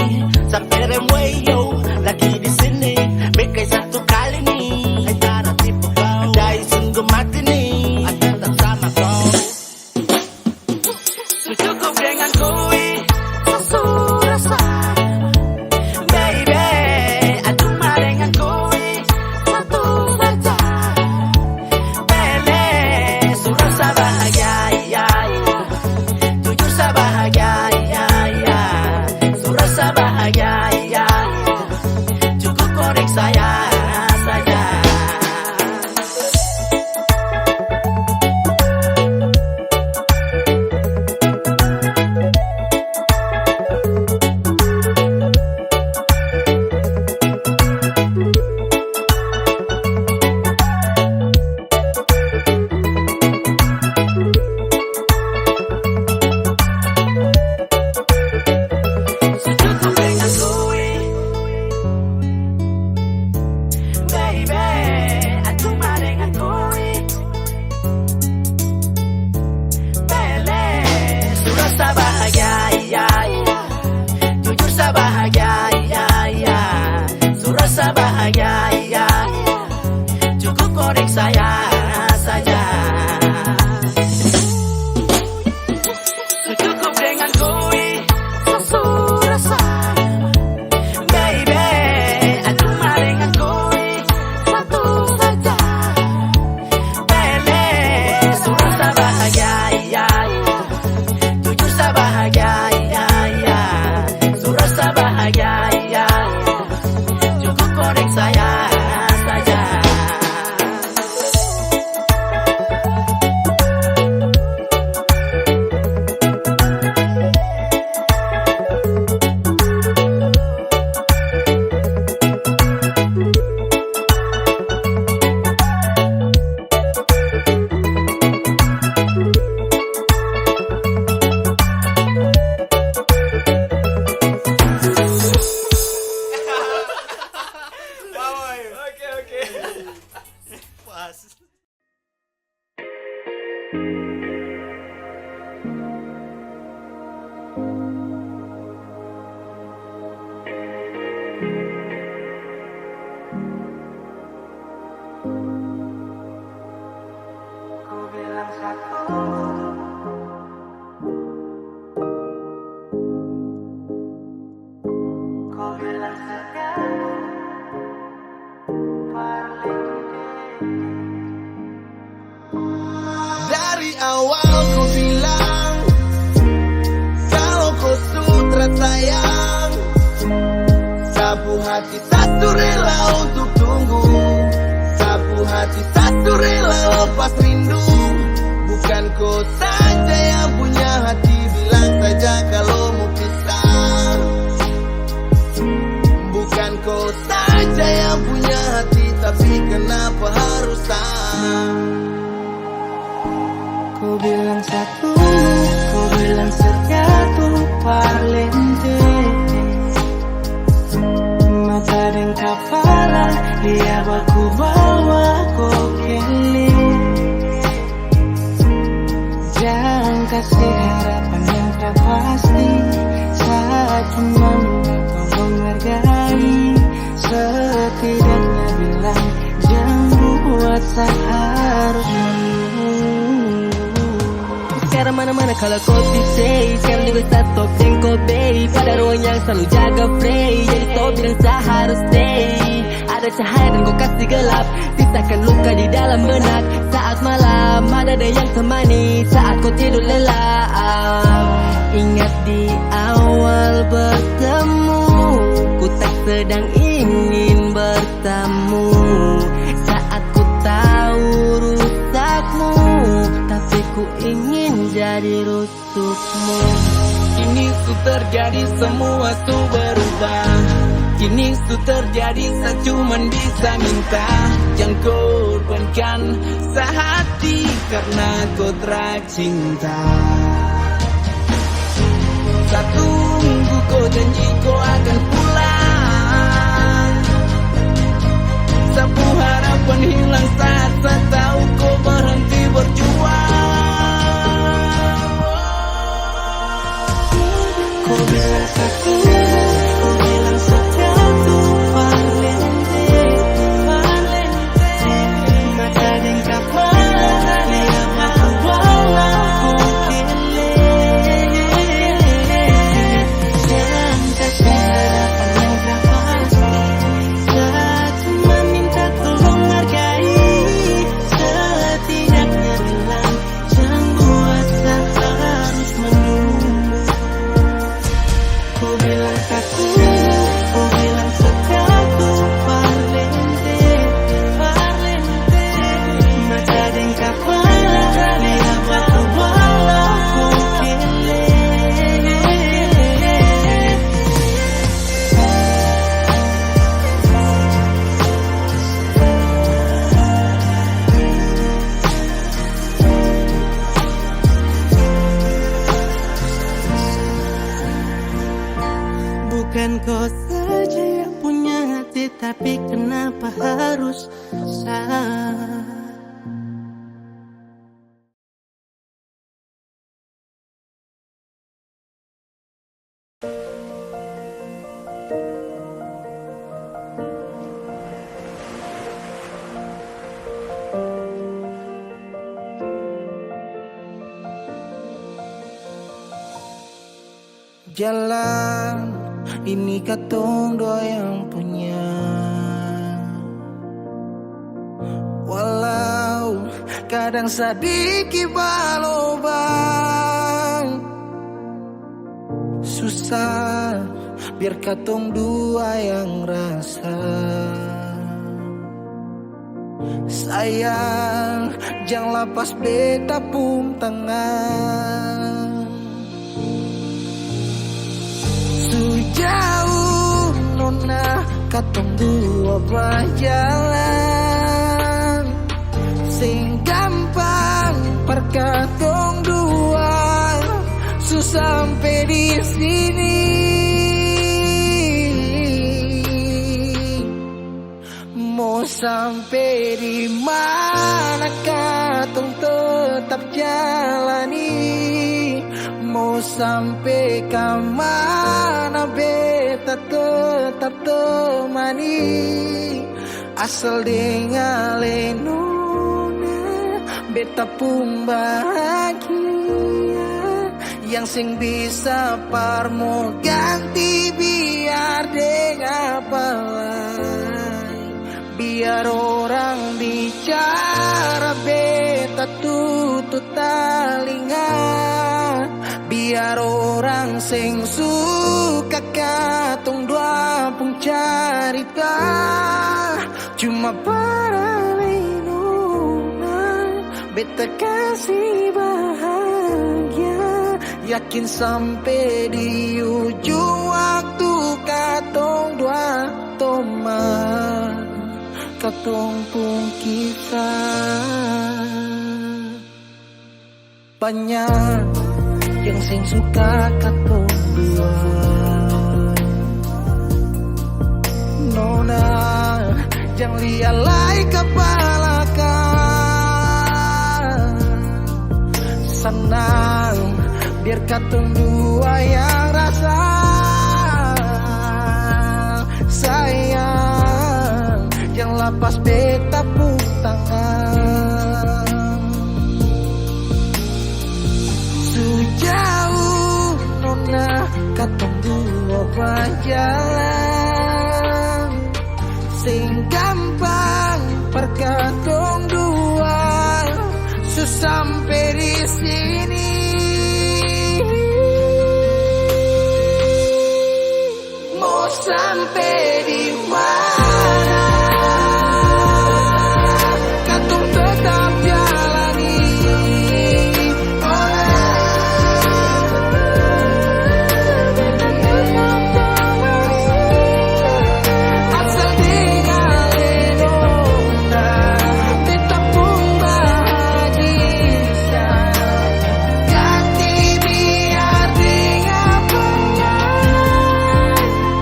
S2: Sampai remway yo, lagi di sini. Bekai satu kali nih. Antara tipu kau, andai sungguh mati nih. Tetap sama kau. Cukup dengan koi Susu rasa Baby Cuma dengan koi Satu saja Bele Surasa bahagia ya, ya. Jujur sa bahagia ya, ya. Surasa bahagia ya. Cukup korek saya saja. Cukup dengan koi Baby Cuma dengan koi Bele Surasa bahagia ya, ya. Jujur sa bahagia ya, ya. Surasa bahagia ya, ya. Cukup korek saya saja. Cukup dengan koi Susu rasa Baby Cuma dengan koi Satu saja Bele Surasa bahagia ya, ya. Jujur sa bahagia ya, ya. Surasa bahagia ya, ya. Cukup korek saya saja.
S3: Kau bilang satu, kau bilang sekian,
S2: Dari awal kau bilang kalau kau sutra sayang. Sapu hati satu rela untuk tunggu. Sapu hati satu rela lepas rindu. Bukan kau saja yang punya hati, bilang saja kalau mau pisah.
S3: bilang satu, kau bilang satu parlente. Mata dan kepala, lihat aku bawa kau kele. Jangan kasih harapan yang tak pasti, saat cuma kau menghargai. Setidaknya bilang, jangan buat seharusnya.
S1: Sekarang mana-mana kalau kau stay, sekarang juga start talk dan kau bay. Pada ruang yang selalu jaga free, jadi kau bilang saya harus stay. Ada cahaya dan kau kasih gelap, sisakan luka di dalam benak. Saat malam ada yang temani, saat kau tidur lelap. Ingat di awal bertemu, ku tak sedang ingin bertamu. Saat ku tahu rusakmu, tapi ku ingin jadi rusukmu.
S2: Kini su terjadi semua su berubah. Kini su terjadi saya cuman bisa minta, jangan korbankan sehati karena kau tercinta. Saya tunggu kau janji kau akan pulang. Sapu harapan hilang saat saya tahu kau berhenti berjuang.
S3: Kau bilang satu, kau bilang satu parlente. Mata dan kepala, lihat aku bawa kau kele. Jangan kasih harapan yang tak pasti, saat cuma minta tolong hargai. Setidaknya bilang, jangan buat saya harus menunggu. Kau bilang satu, kau bilang satu parlente. Mata dan kepala, lihat aku bawa kau kele. Bukan kau saja yang punya hati, tapi kenapa harus saya?
S2: Jalan ini katong dua yang punya. Walau kadang sedikit balobang, susah biar katong dua yang rasa. Sayang jangan lepas beta pun tangan. Jauh nona katong dua berjalan, sing gampang perkatong dua susah sampai di sini. Mau sampai di mana katong tetap jalani. Mau sampai ke mana beta tetap temani. Asal dengan lenona beta pun bahagia. Yang sing bisa parmo ganti biar dengan apa lain. Biar orang bicara beta tutup telinga. Biar orang sing suka katong dua pun carita. Cuma para lenona beta kasih bahagia. Yakin sampai di ujung waktu katong dua teman. Katong pun kisah.
S3: Banyak yang sing suka katong dua, nona jangan lialai kepala kan. Senang biar katong dua yang rasa sayang, yang lapas beta pun tangan. Sejauh nona katong dua berjalan, sing gampang perkatong dua, sampai di sini. Mau sampai di mana? Katong tetap jalani. Asal tinggalin nona, kita pun bahagia. Ganti biar tinggal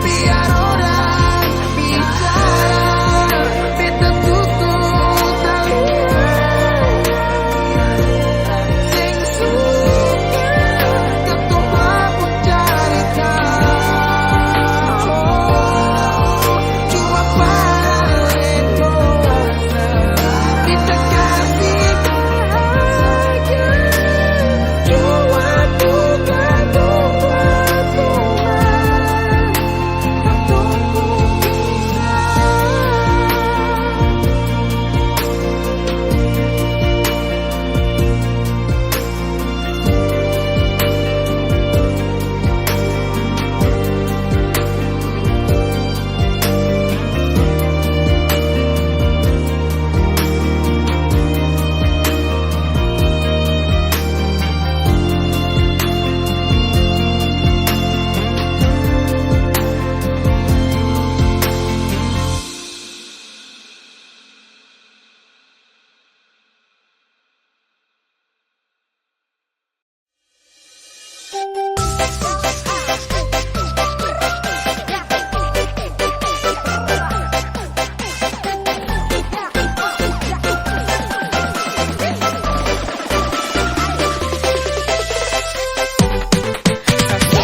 S3: biar orang bicara, beta tutup telinga. Sing suka ketemu cerita, cuma paling dosa kita kasih bahagia, cuma bukan buat Tuhan.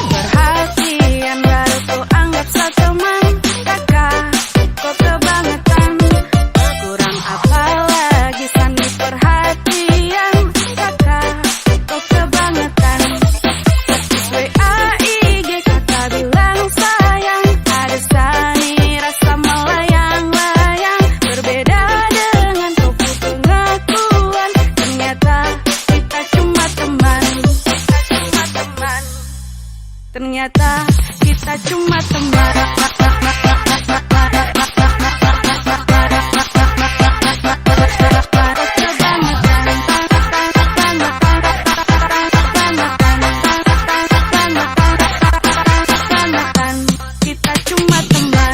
S3: Perhatian baru ku anggap seteman, kakak kau kebangetan. Kurang apa lagi sani perhatian, kakak kau kebangetan. WA IG kakak bilang sayang, ada sani rasa melayang-layang. Berbeda dengan kau pengakuan, ternyata kita cuma teman. Ternyata kita cuma teman. Kita cuma teman.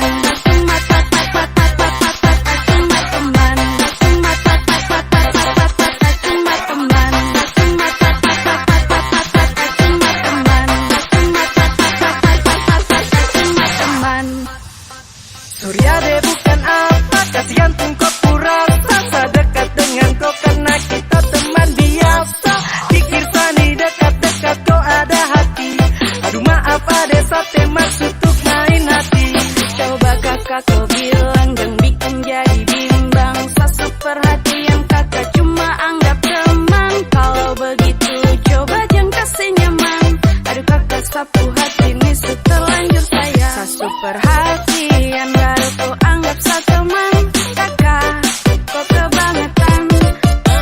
S3: Surya deh bukan apa, kasihan pun kau kurasa sedekat dengan kau karena kita teman biasa. Pikir sani dekat-dekat kau ada hati. Aduh maaf ada sate maksud untuk main hati. Coba kakak kau bilang dan bikin jadi bimbang. Sasu perhatian kakak cuma anggap teman. Kalau begitu coba jangan kasih nyaman. Aduh kakak sapu hati ini sudah terlanjur sayang. Sasu perhatian baru kau anggap seteman, kakak kau kebangetan.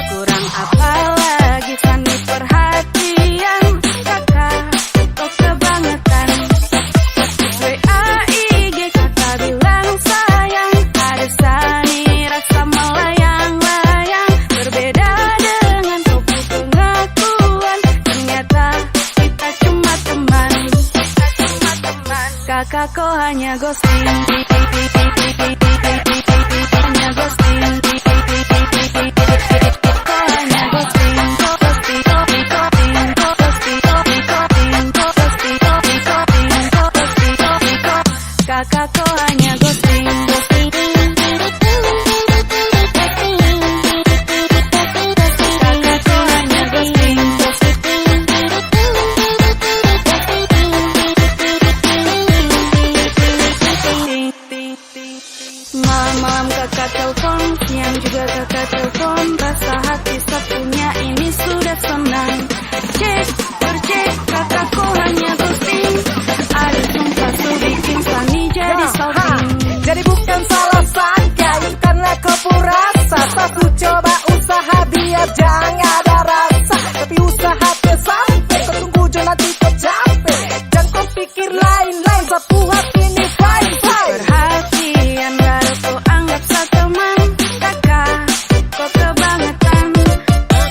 S3: Kurang apa lagi sani perhatian, kakak kau kebangetan. WA IG kakak bilang sayang, ada sani rasa melayang-layang. Berbeda dengan kau pengakuan, ternyata kita cuma teman. Kakak kau hanya ghosting, hanya ghosting, kau hanya ghosting, ghosting.
S6: sayang. Cek, bercek, kakakku hanya ghosting. Ada sumpah tuh bikin Sunny jadi salting.
S2: Jadi bukan salah sangka, karena kau pun rasa. Satu coba usaha biar jangan ada rasa. Tapi usaha sampai kau tunggu jo nanti kau capek. Jangan kau pikir lain-lain, satu hati ini fine.
S6: Perhatian baru ku anggap seteman. Kakak, kau kebangetan.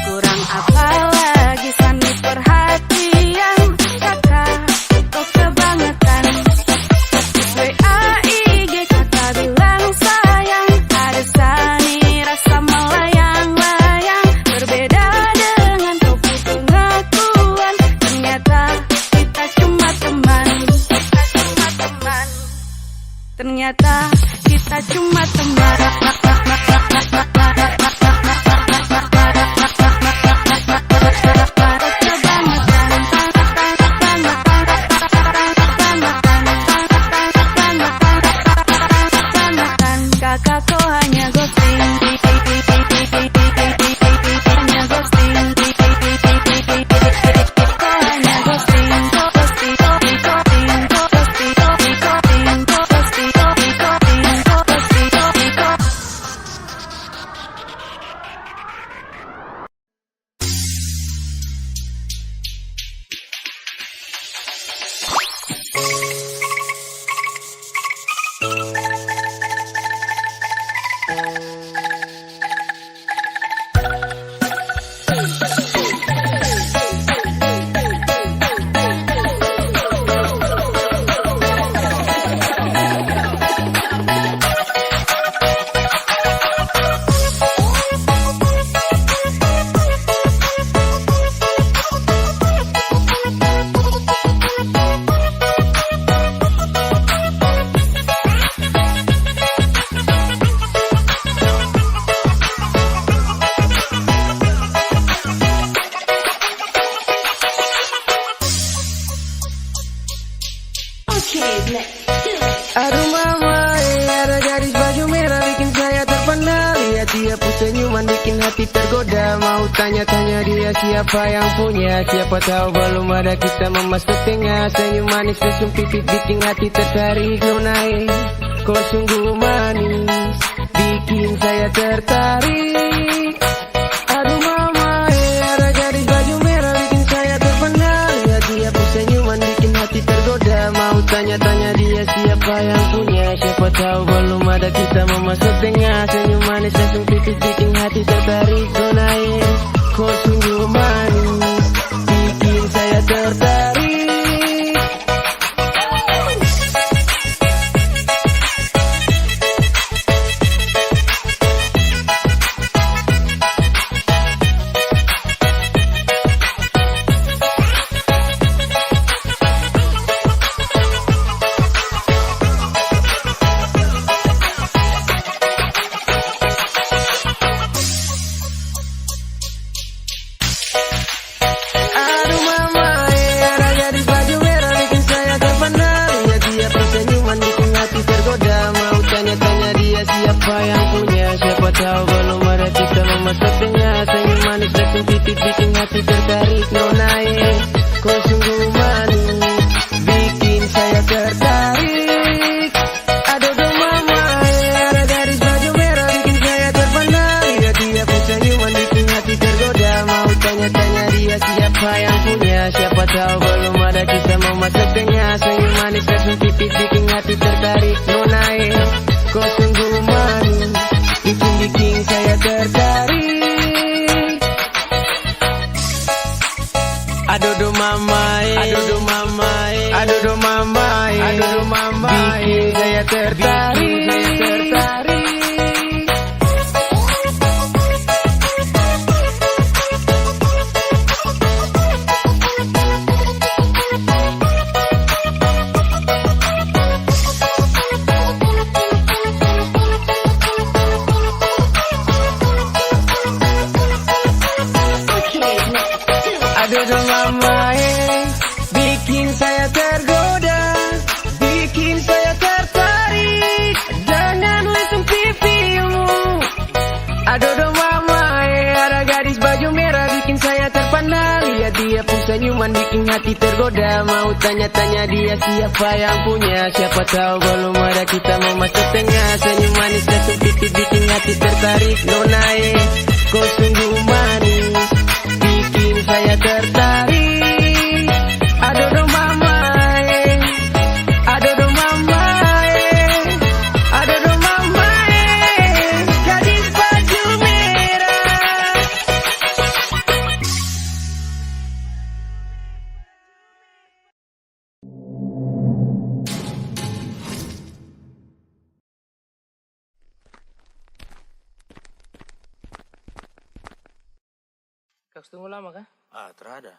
S6: Kurang apa lagi Sunny perhatian. Kakak, kau kebangetan. WA IG kakak bilang sayang. Ada Sunny rasa melayang-layang. Berbeda dengan topi pengakuan. Ternyata kita cuma teman. Ternyata kita cuma teman. Kakakku hanya ghosting. Hanya ghosting. Kau hanya ghosting.
S3: Aduh mama, ada gadis baju merah bikin saya terpana. Lihat dia pun senyuman bikin hati tergoda. Mau tanya-tanya dia siapa yang punya. Siapa tahu belum ada kita memasuk tengah. Senyum manis sesum pipit bikin hati tertarik. Nonai, kau sungguh manis bikin saya tertarik. Aduh mama, ada gadis baju merah bikin saya terpana. Lihat dia pun senyuman bikin hati tergoda. Mau tanya-tanya dia siapa yang punya. Siapa tahu belum ada kita memasuk tengah. Senyum manis langsung pipit bikin hati tertarik. Donai, kau sungguh manis bikin saya tertarik. Siapa yang punya, siapa tahu belum ada kita memasuk tengah. Senyum manis langsung pipit bikin hati tertarik. Nonai, kau sungguh manis bikin saya tertarik. Aduh mama, ada gadis baju merah bikin saya terpana. Lihat dia pun senyuman bikin hati tergoda. Mau tanya-tanya dia siapa yang punya. Siapa tahu belum ada kita memasuk tengah. Senyum manis langsung pipit bikin hati tertarik. Nonai, kau sungguh manis bikin saya tertarik. Aduh mamai, aduh mamai, aduh mamai, aduh mamai, bikin saya tertarik. Aduh mama, bikin saya tergoda, bikin saya tertarik dengan lesung pipimu. Aduh mama, ada gadis baju merah bikin saya terpana.
S5: dia pun senyuman bikin hati tergoda. Mau tanya-tanya dia siapa yang punya. Siapa tahu belum ada kita mau masuk tengah. Senyum manis dan subtitik bikin hati tertarik. Nona kau sungguh manis, bikin saya tertarik. Aduh mama aduh mama aduh mama gadis baju merah.
S1: Kau tunggu lama kah?
S11: Ah, terada.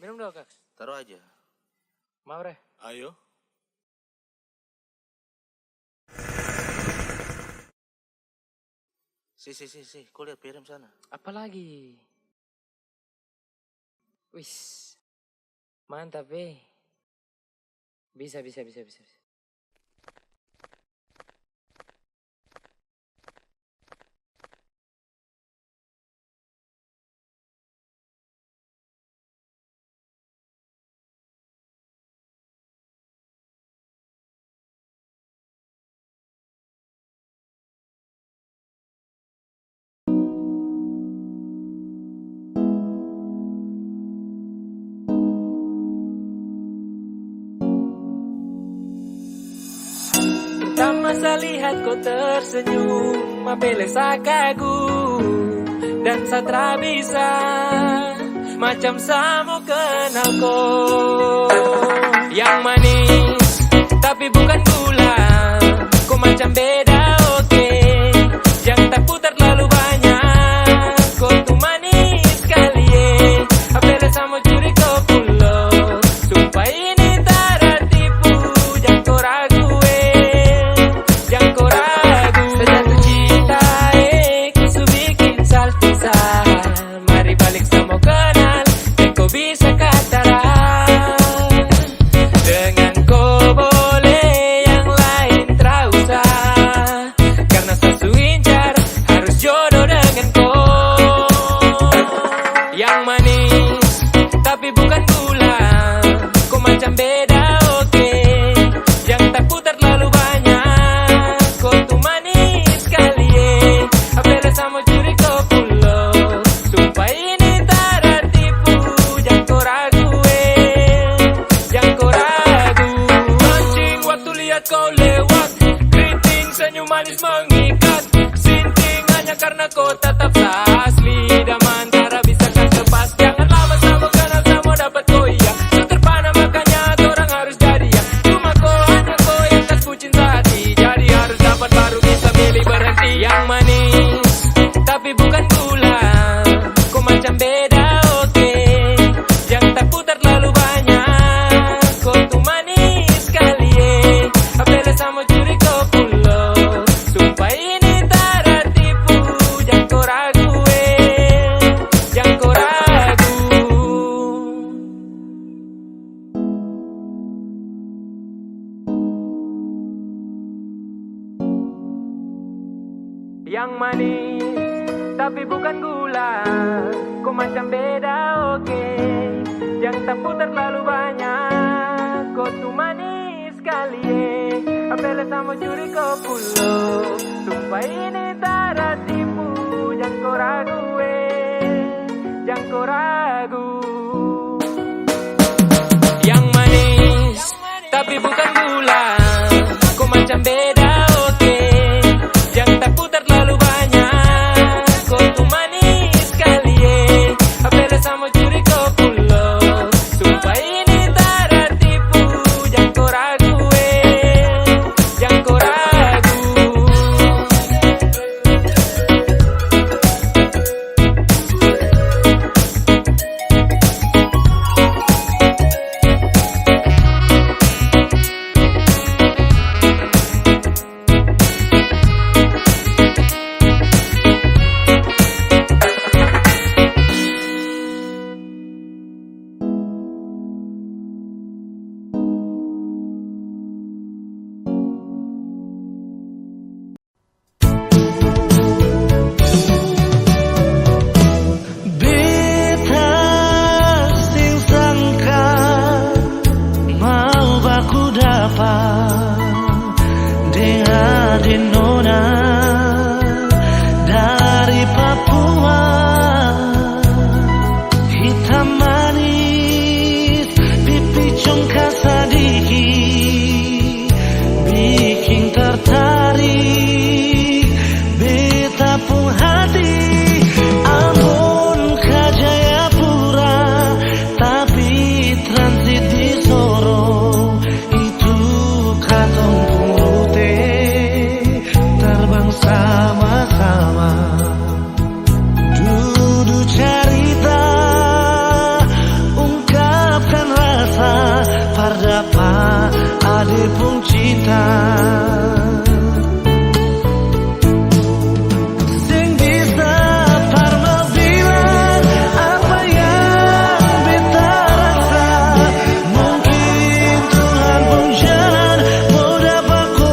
S1: Minum dulu Kak.
S11: Taruh aja.
S1: Mau Re?
S11: Ayo. Si, kau lihat piring sana.
S1: Apa lagi? Wis. Mantap Bisa.
S10: Pertama saya lihat kau tersenyum, apele saya kagum dan saya tak bisa macam saya mau kenal kau. Yang manis tapi bukan gula, kau macam beda oke. Yang tak putar terlalu banyak, kau tuh manis sekali apele saya mau curi kau pulau. Sumpah ini tak ada tipu, jangan kau ragu. Mari balik sama kenal, dan kau bisa katakan dengan kau boleh yang lain tak usah, karena saya incar harus jodoh dengan kau. Yang manis tapi bukan gula, kau macam beda oke. Yang tak putar terlalu banyak, kau tuh manis sekali apele sama curi kau pulau. Sumpah ini tak ada tipu, jangan kau ragu jangan kau ragu. Mancing waktu lihat kau lewat, keriting senyum manis mengikat. Sinting hanya karena kau tetap asli, dan antara bisa kan lepas. Jangan lama sama kenal sama dapat kau iya. Terpana makanya orang harus jadi ya. Cuma kau hanya kau yang tak ku cinta hati, jadi harus dapat baru bisa milih berhenti. Yang manis tapi bukan gula, kau macam beda oke. Yang tak putar terlalu banyak, kau tuh manis sekali apele sama curi kau pulau. Sumpah ini tak ada tipu, jangan kau ragu jangan kau ragu. Yang manis tapi bukan gula, kau macam beda oke. Yang tak putar terlalu banyak, kau tuh manis sekali apele sama curi kau pulau. Sumpah ini tak ada tipu, jangan kau ragu jangan kau ragu. Yang manis tapi bukan gula, kau macam beda oke. Yang tak putar terlalu banyak, kau tuh manis sekali apele sama curi kau pulau. Sumpah ini tak ada tipu, jangan kau ragu jangan kau ragu.
S2: cinta. Sing bisa parno bilang apa yang beta rasa. Mungkin Tuhan pun jalan mau dapatku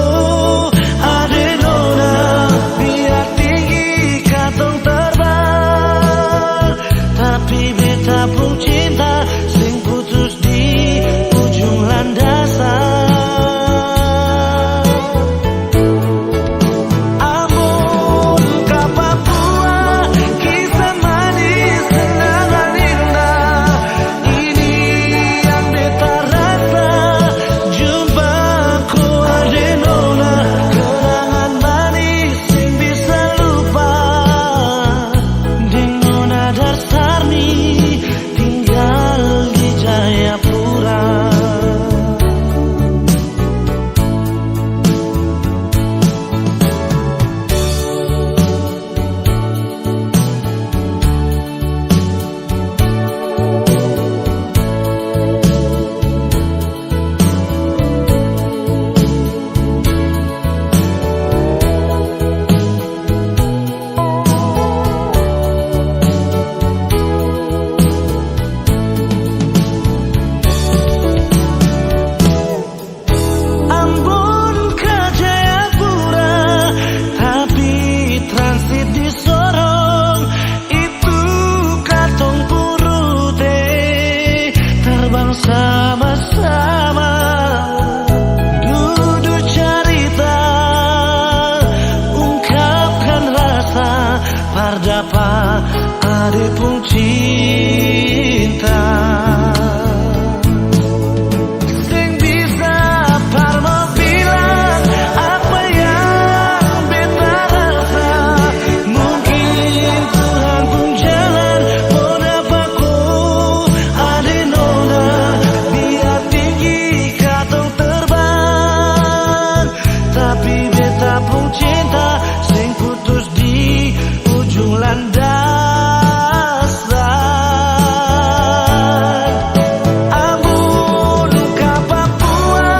S2: ade nona. Biar tinggi katong terbang, tapi beta pun cinta sing putus di ujung landasan. Amun ka Papua, kisah manis kenangan indah. Ini yang beta rasa, jumpaku ade nona. Kenangan manis sing bisa lupa. Ding nona Darsarni tinggal di Jayapura. Ambon ke Jayapura, tapi transit di Sorong. Itu katong purute, terbang sama-sama. Duduk cerita, ungkapkan rasa. Pardapa ade pun cinta. Sing bisa parno bilang apa yang beta rasa. Mungkin Tuhan pun jalan mau dapatku ade nona. Biar tinggi katong terbang, tapi beta pun cinta sing putus di ujung landasan. Amun ka Papua,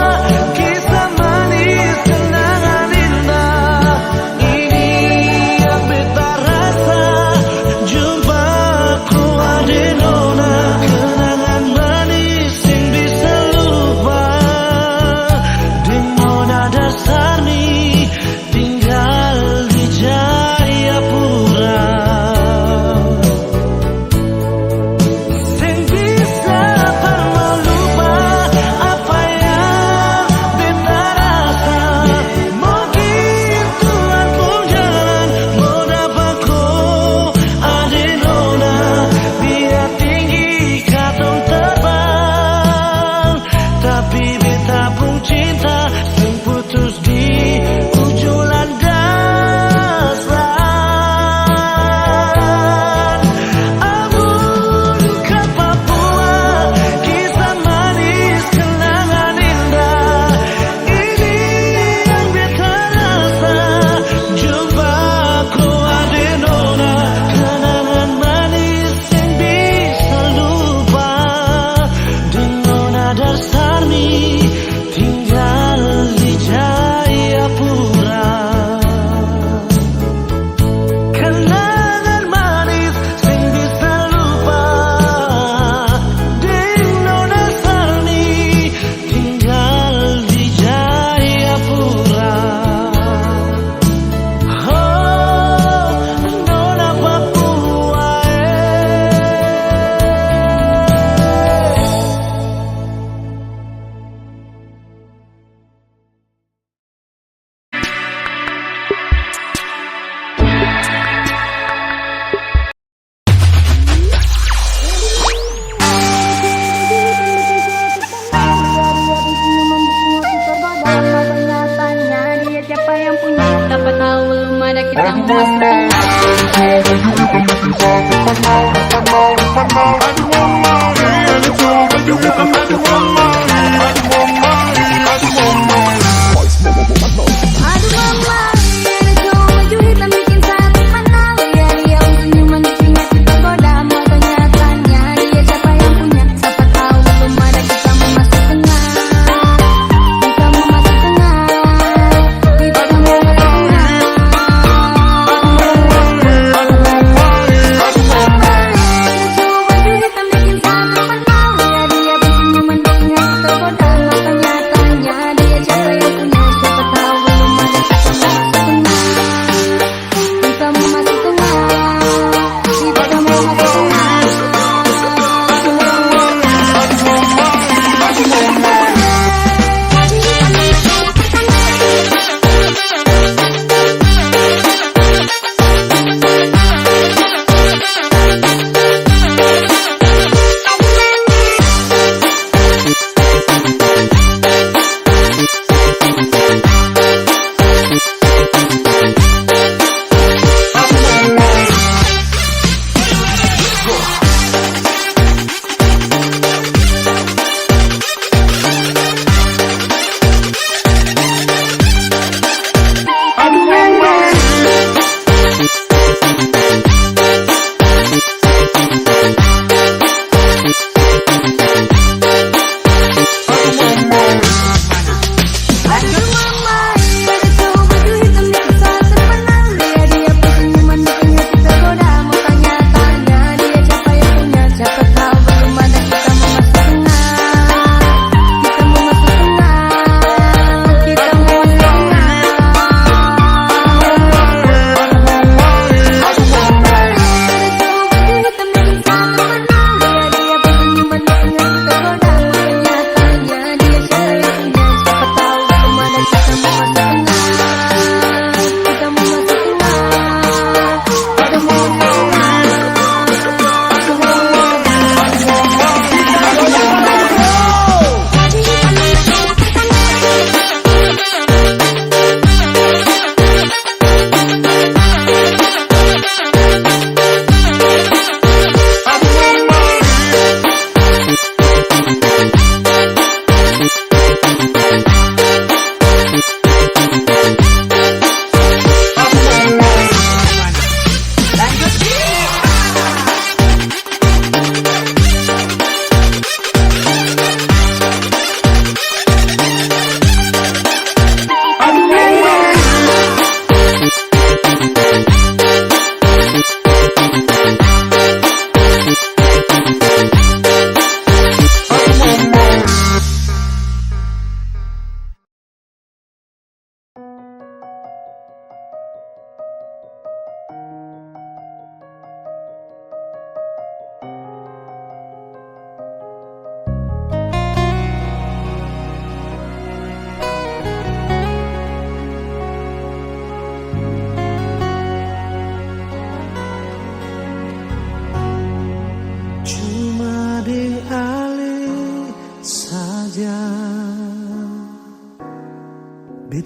S2: kisah manis kenangan indah. Ini yang beta rasa, jumpaku ade nona. Kenangan manis sing bisa lupa. Ding nona Darsarni tinggal di Jayapura. Sing bisa parno lupa apa yang beta rasa. Mungkin Tuhan pun jalan mau dapatku ade nona. Biar tinggi katong terbang, tapi beta pun cinta sing putus di ujung landasan. Amun ka Papua, kisah manis kenangan indah. Ini yang beta rasa, jumpaku ade nona. Kenangan manis sing bisa lupa. Ding nona Darsarni tinggal di Jayapura. Kenangan manis sing bisa lupa. Ding nona Darsarni tinggal di Jayapura. Oh, nona Papua,
S6: Tanya dia siapa yang punya. Dapat tahu belum ada kita masuk. Aduh mama, ada cowok baju hitam bikin saya terpana. Lihat dia senyuman bikin hati tergoda. Mau tanya dia siapa yang punya. Siapa tahu belum ada kita mau masuk tengah. Kita mau masuk tengah.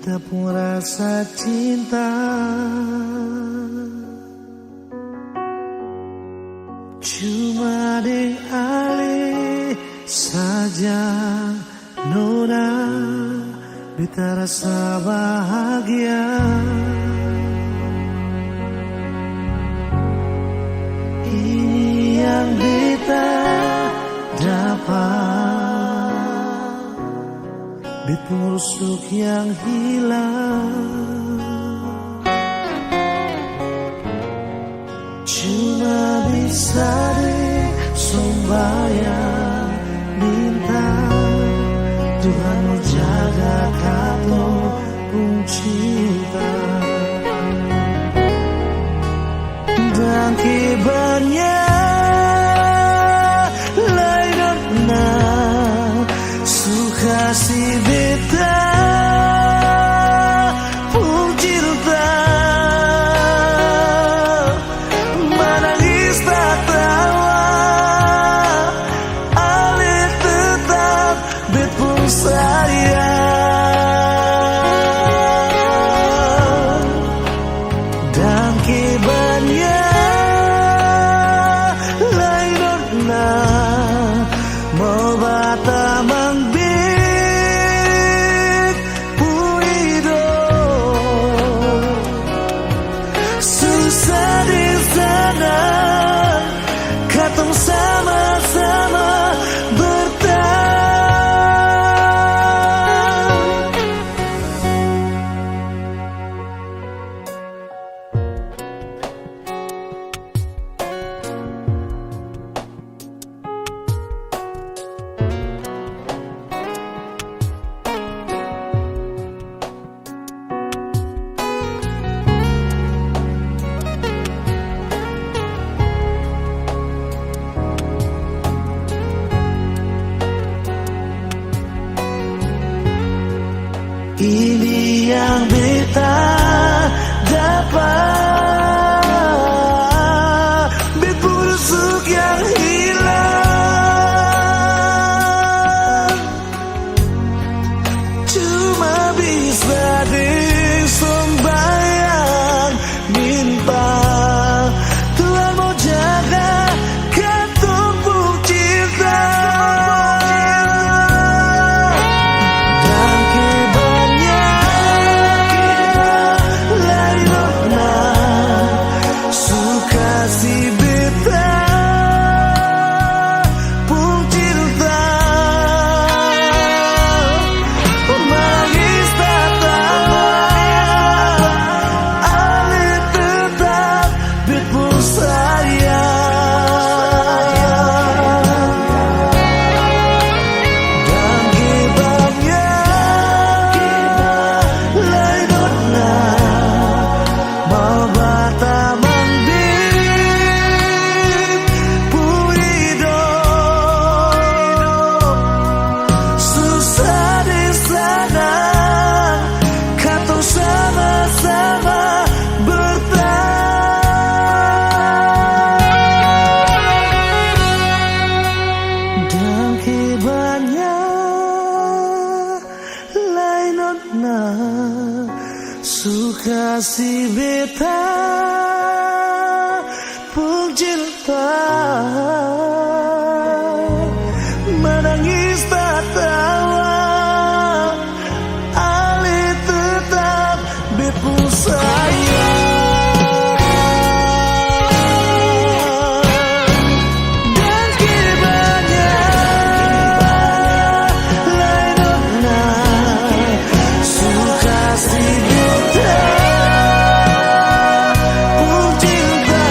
S3: beta pun rasa cinta. Cuma deng ale saja nona, beta rasa bahagia. Ini yang beta dapat, beta rusuk yang hilang. Cuma bisa deh sembahyang minta Tuhan mau jaga kamu pun cinta. Dan kibarnya lain suka si beta pun cinta. Menangis tak tawa, ale tetap bet pun sayang. Dan kibarnya mau bata mangbit puido, susah di sana katong sama-sama bertahan. Ini yang beta dapat, bet busuk yang hilang. Cuma bisa disembayang minta Tuhan mau jaga katong pun cinta. Suka si beta pun cinta. Menangis tak tawa, ale tetap bepun sayang. Dan kibarnya lain suka si beta pun cinta.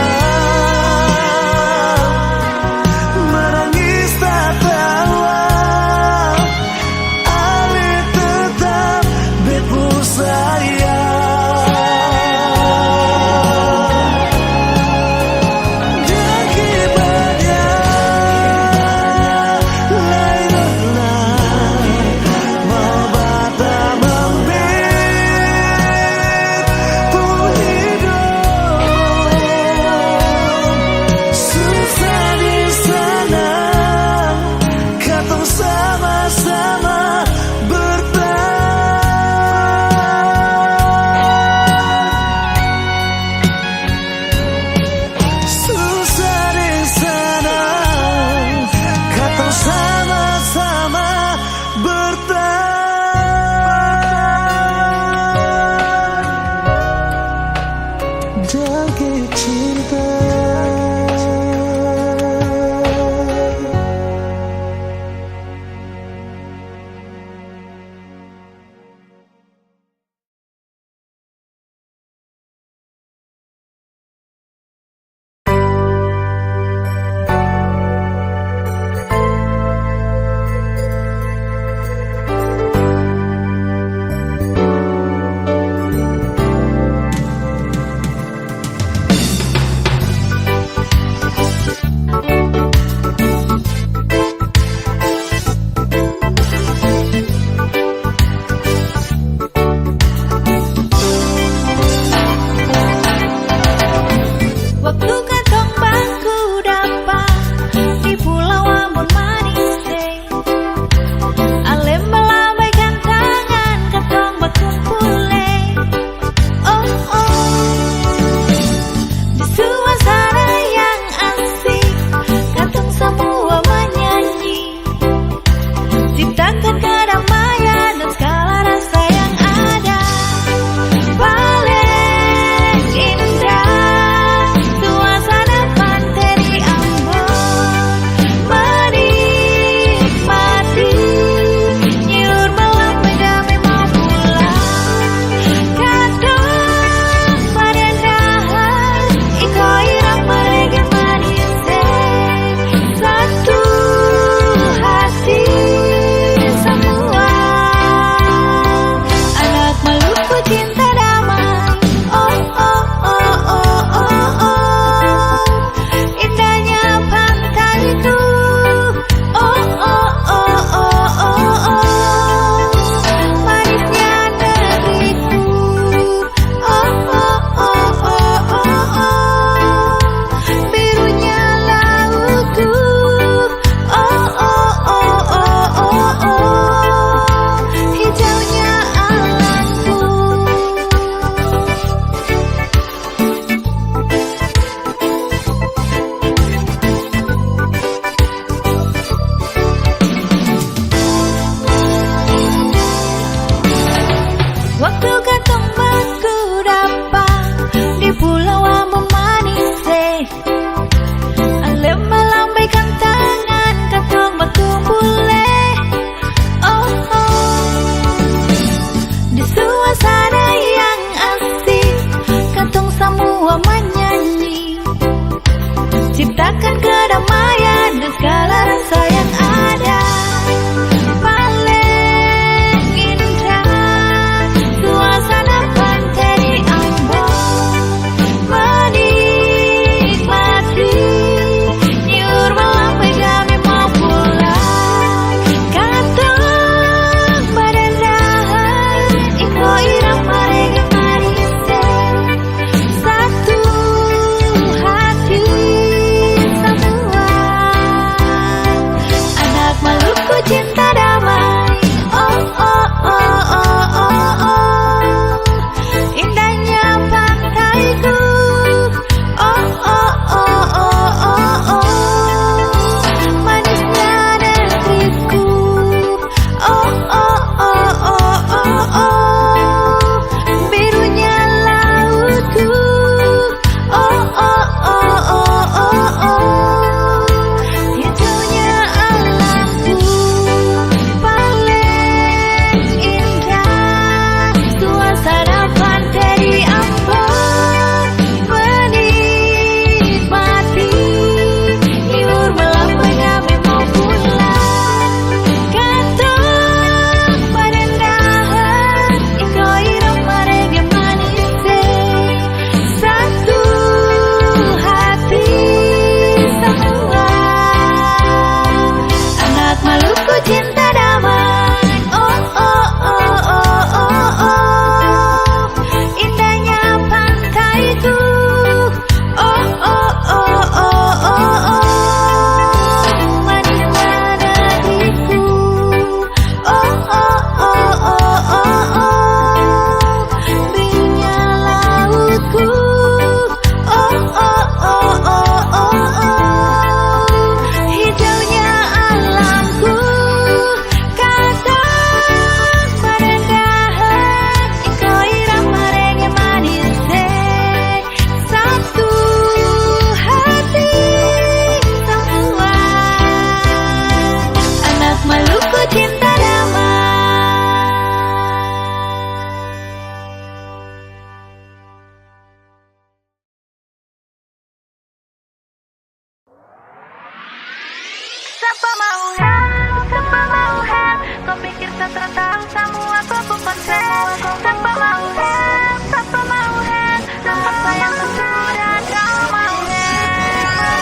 S6: Ciptakan kedamaian dan segala rasa yang ada. Paling indah suasana pantai di Ambon, menikmati nyur melambai kami mau pulang. Kantong badan dahan iko irama reggae manisnya. Satu hati semua anak Maluku cinta damai. Oh oh oh oh oh oh, indahnya pantaiku. Oh oh oh oh oh oh, manisnya negeriku. Oh oh oh oh oh oh, birunya lautku. Oh oh oh oh oh oh, hijaunya alamku. Paling indah suasana pantai di Ambon, menikmati nyur melambai kami mau pulang. Kantong badan dahan iko irama reggae manisnya. Satu hati semua anak Maluku cinta damai. Oh oh oh oh oh oh, indahnya pantaiku. Oh oh oh oh oh oh, manisnya negeriku. Oh oh oh oh oh oh, birunya lautku. Oh oh oh oh oh oh, hijaunya alamku. Kantong badan dahan iko irama reggae manisnya. Satu hati semua anak Maluku cinta damai. Siapa mau hen, kau pikir sastra tahu semua kau ponsel. Siapa mau hen, tempat sayang sudah kau mau hen.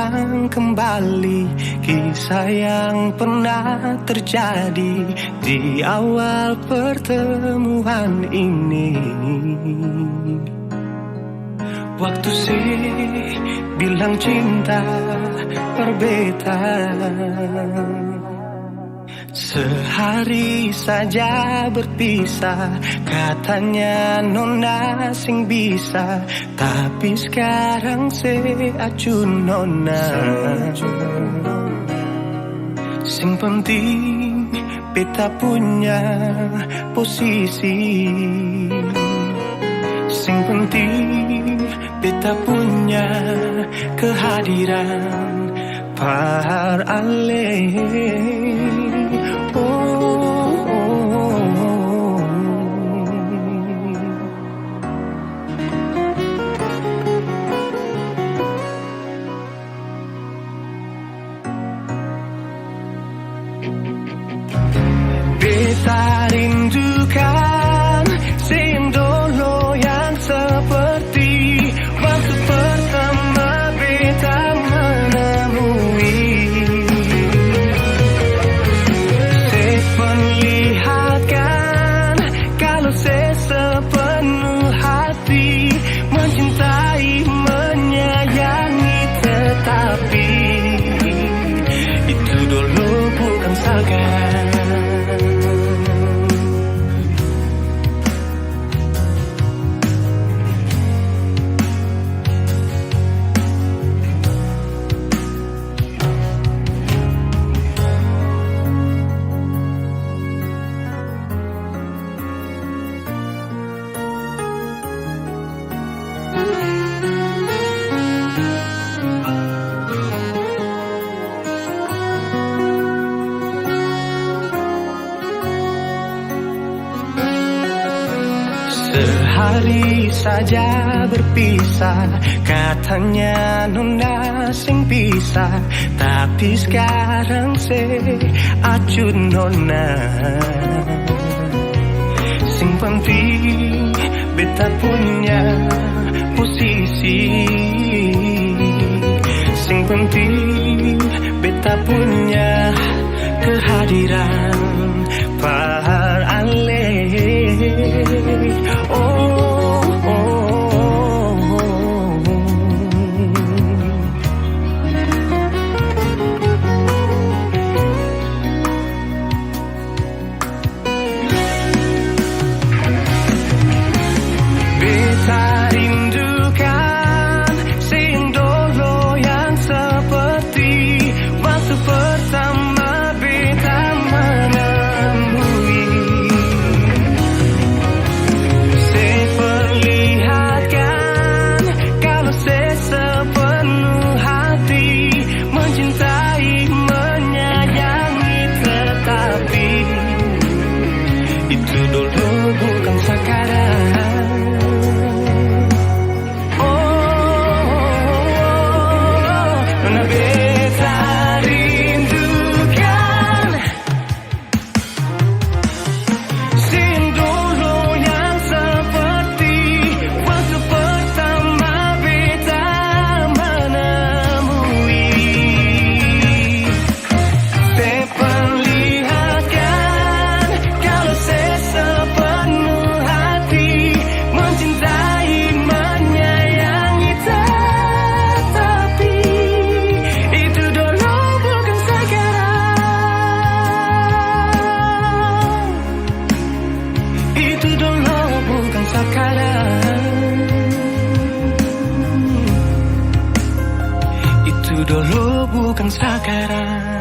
S10: mengulang kembali kisah yang pernah terjadi di awal pertemuan ini. Waktu sih bilang cinta berbeda, sehari saja berpisah, katanya nona sing bisa, tapi sekarang se acun nona. Sing penting beta punya posisi, sing penting beta punya kehadiran par ale. Beta rindukan sing dulu yang seperti waktu pertama beta menemui. Saya perlihatkan kalau saya sepenuh hati mencintai, menyayangi, tetapi itu dulu bukan sekarang. Sehari saja berpisah, katanya nona sing bisa, tapi sekarang se acun nona. Sing penting beta punya posisi, sing penting beta punya kehadiran par ale. Beta rindukan sing dulu yang seperti waktu pertama beta menemui. Saya perlihatkan kalau saya sepenuh hati mencintai, menyayangi, tetapi itu dulu bukan sekarang. Itu dulu bukan sekarang.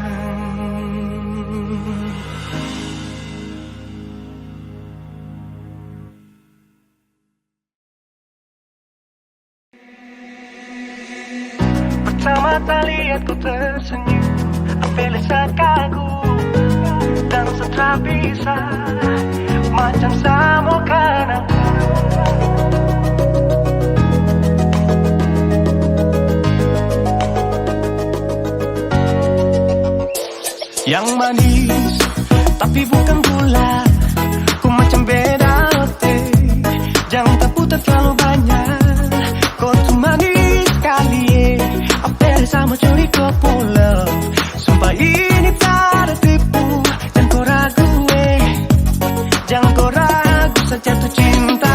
S10: Pertama kali aku tersenyum, apelesa kagum dan setelah bisa macam sama karena yang manis tapi bukan gula, ku macam beda teh, jangan tak putar terlalu banyak, kau tuh manis sekali, apel sama curi.
S2: bisa jatuh cinta.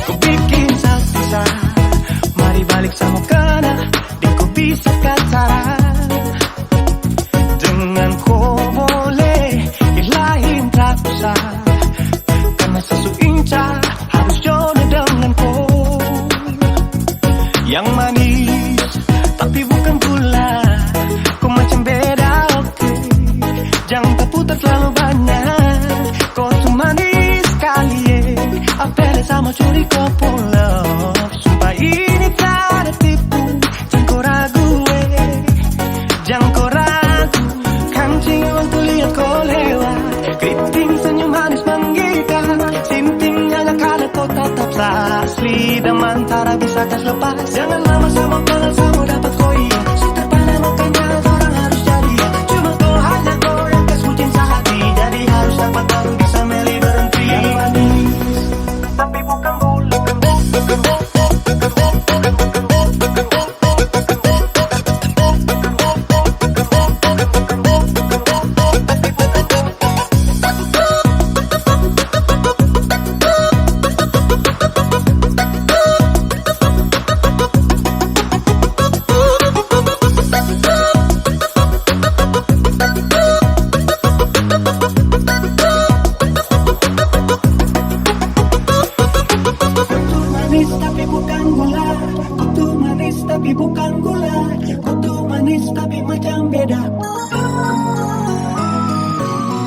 S2: Ku bikin susah, mari balik sama kena, di ku bisa cara. Dengan kau boleh ilahin tak usah, karena sesuinca harus jodoh dengan kau. Yang manis tapi bukan gula, kau macam beda oke. Jangan terputar terlalu banyak, kau tuh manis sekali apel sama curi kau pulau. Sumpah ini tak ada tipu, jangan kau ragu jangan kau ragu. Kancing waktu lihat kau lewat, keriting senyum manis menggigit, sintingnya gak kalah kau tetap asli. Dan mantara bisa kas lepas, jangan lama sama kenal sama dapat kau iya. Terpana makanya orang harus jadi, cuma kau hanya kau yang kas bucin sehati. Jadi harus dapat baru bisa milih berhenti. Yang manis tapi bukan gula, tapi bukan gula. Kutu manis tapi bukan gula. Kutu manis tapi macam beda.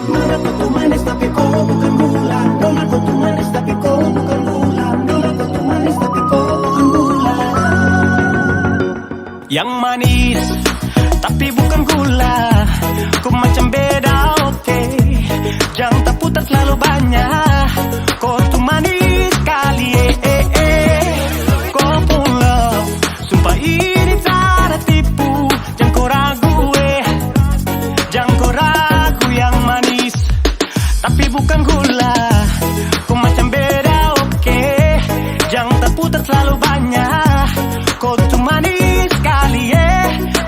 S2: Nona kutu manis tapi kau bukan gula. Nona kutu manis tapi kau bukan gula. Nona kutu manis tapi kau bukan gula. Yang manis tapi bukan gula, kau macam beda oke. Jangan terputar terlalu banyak, kau tuh manis sekali kau pulau. Sumpah ini tak ada tipu, jangan kau ragu jangan kau ragu. Yang manis tapi bukan gula, kau macam beda oke. Jangan terputar terlalu banyak, kau tuh manis sekali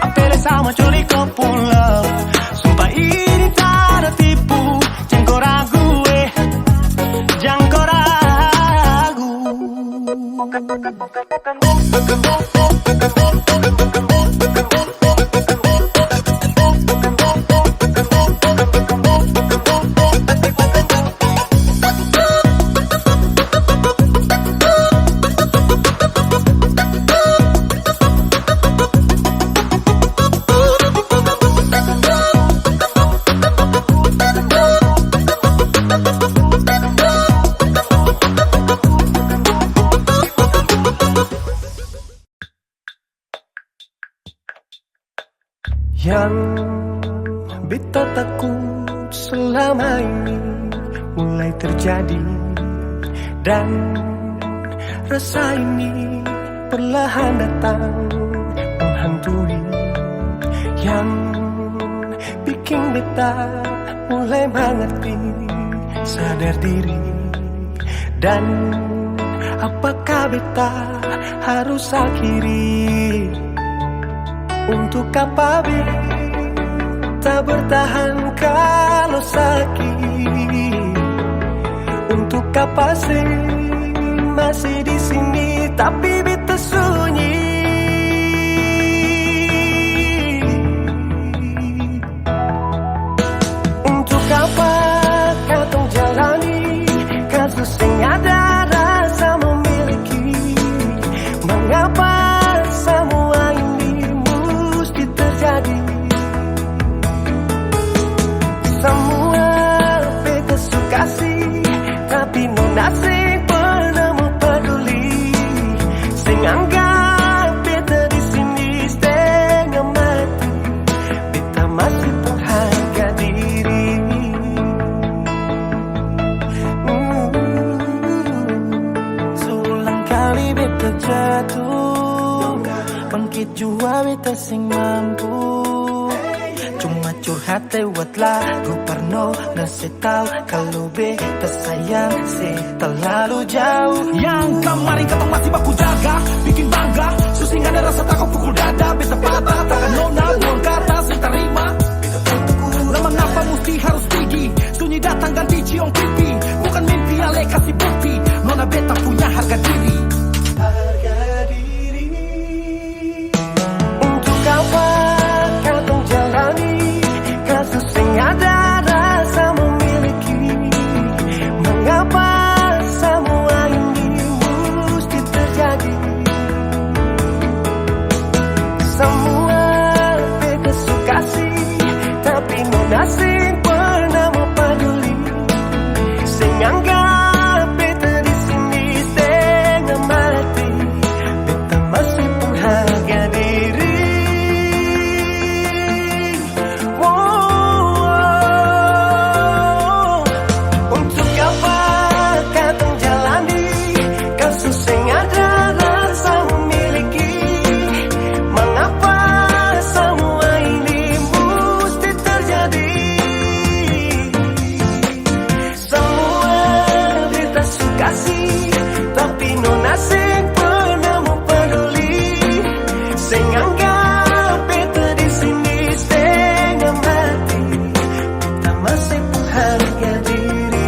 S2: apel sama curi kau pulau. Sumpah ini tak ada tipu, jangan kau ragu jangan kau ragu. Yang beta takut selama ini mulai terjadi, dan rasa ini perlahan datang menghantui. Yang bikin beta mulai mengerti, sadar diri. Dan apakah beta harus akhiri? Untuk apa beta bertahan kalau sakit? Untuk apa sih masih di sini tapi beta sunyi? Untuk apa katong jalani kasus yang ada rasa memiliki? Mengapa semua ini mesti terjadi? Semua beta suka sih, tapi nona sing pernah mau peduli. Sing anggap beta di sini setengah mati, beta masih berharga diri. Seulang kali beta jatuh, bangkit jua beta sing mampu. Cuma curhat lewat lagu Parno, ngasih tahu kalau beta sayang sih terlalu jauh. Yang kemarin katong masih baku jaga, bikin bangga, susing ada rasa takut pukul dada. Beta patah, takkan nona buang kata, saya terima. Nah mengapa mesti harus tinggi, sunyi datang ganti cium pipi. Bukan mimpi yang bete kasih bukti, nona beta punya harga diri.
S3: Untuk apa kau menjalani kasus yang ada rasa memiliki? Mengapa semua ini mesti terjadi? Semua beta suka sih, tapi nona sing pernah mau peduli. Sing anggap beta di sini setengah mati. Beta masih pun harga diri. Untuk apa kau menjalani kasus yang ada rasa memiliki? Mengapa semua ini mesti terjadi? Semua beta suka sih, tapi nona sing pernah mau peduli. Sing anggap beta di sini setengah mati. Beta masih pun harga diri.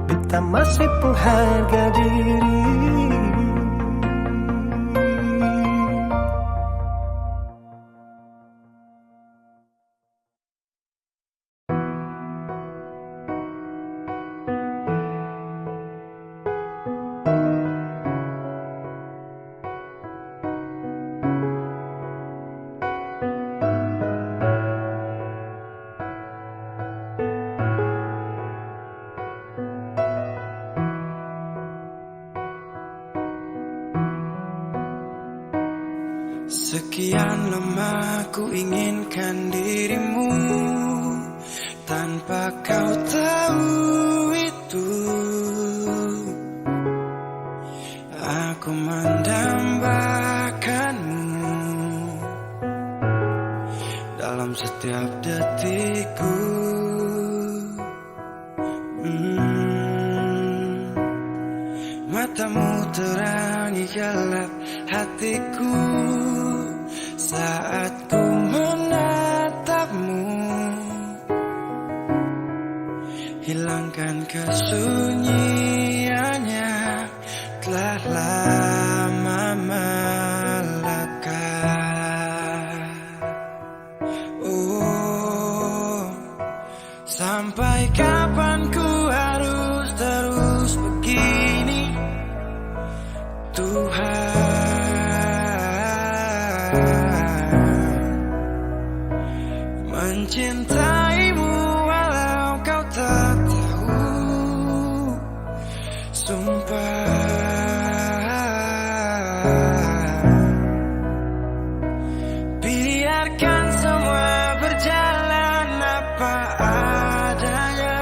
S3: Beta masih pun harga diri.
S10: Sekian lama ku inginkan dirimu, tanpa kau tahu itu. Aku mendambakanmu dalam setiap detikku. Matamu terangi gelap hatiku saat ku menatapmu. Hilangkan kesunyiannya, telah lama melekat. Oh, sampai kapan ku harus terus begini, Tuhan? Mencintaimu walau kau tak tahu, sumpah. Biarkan semua berjalan apa adanya,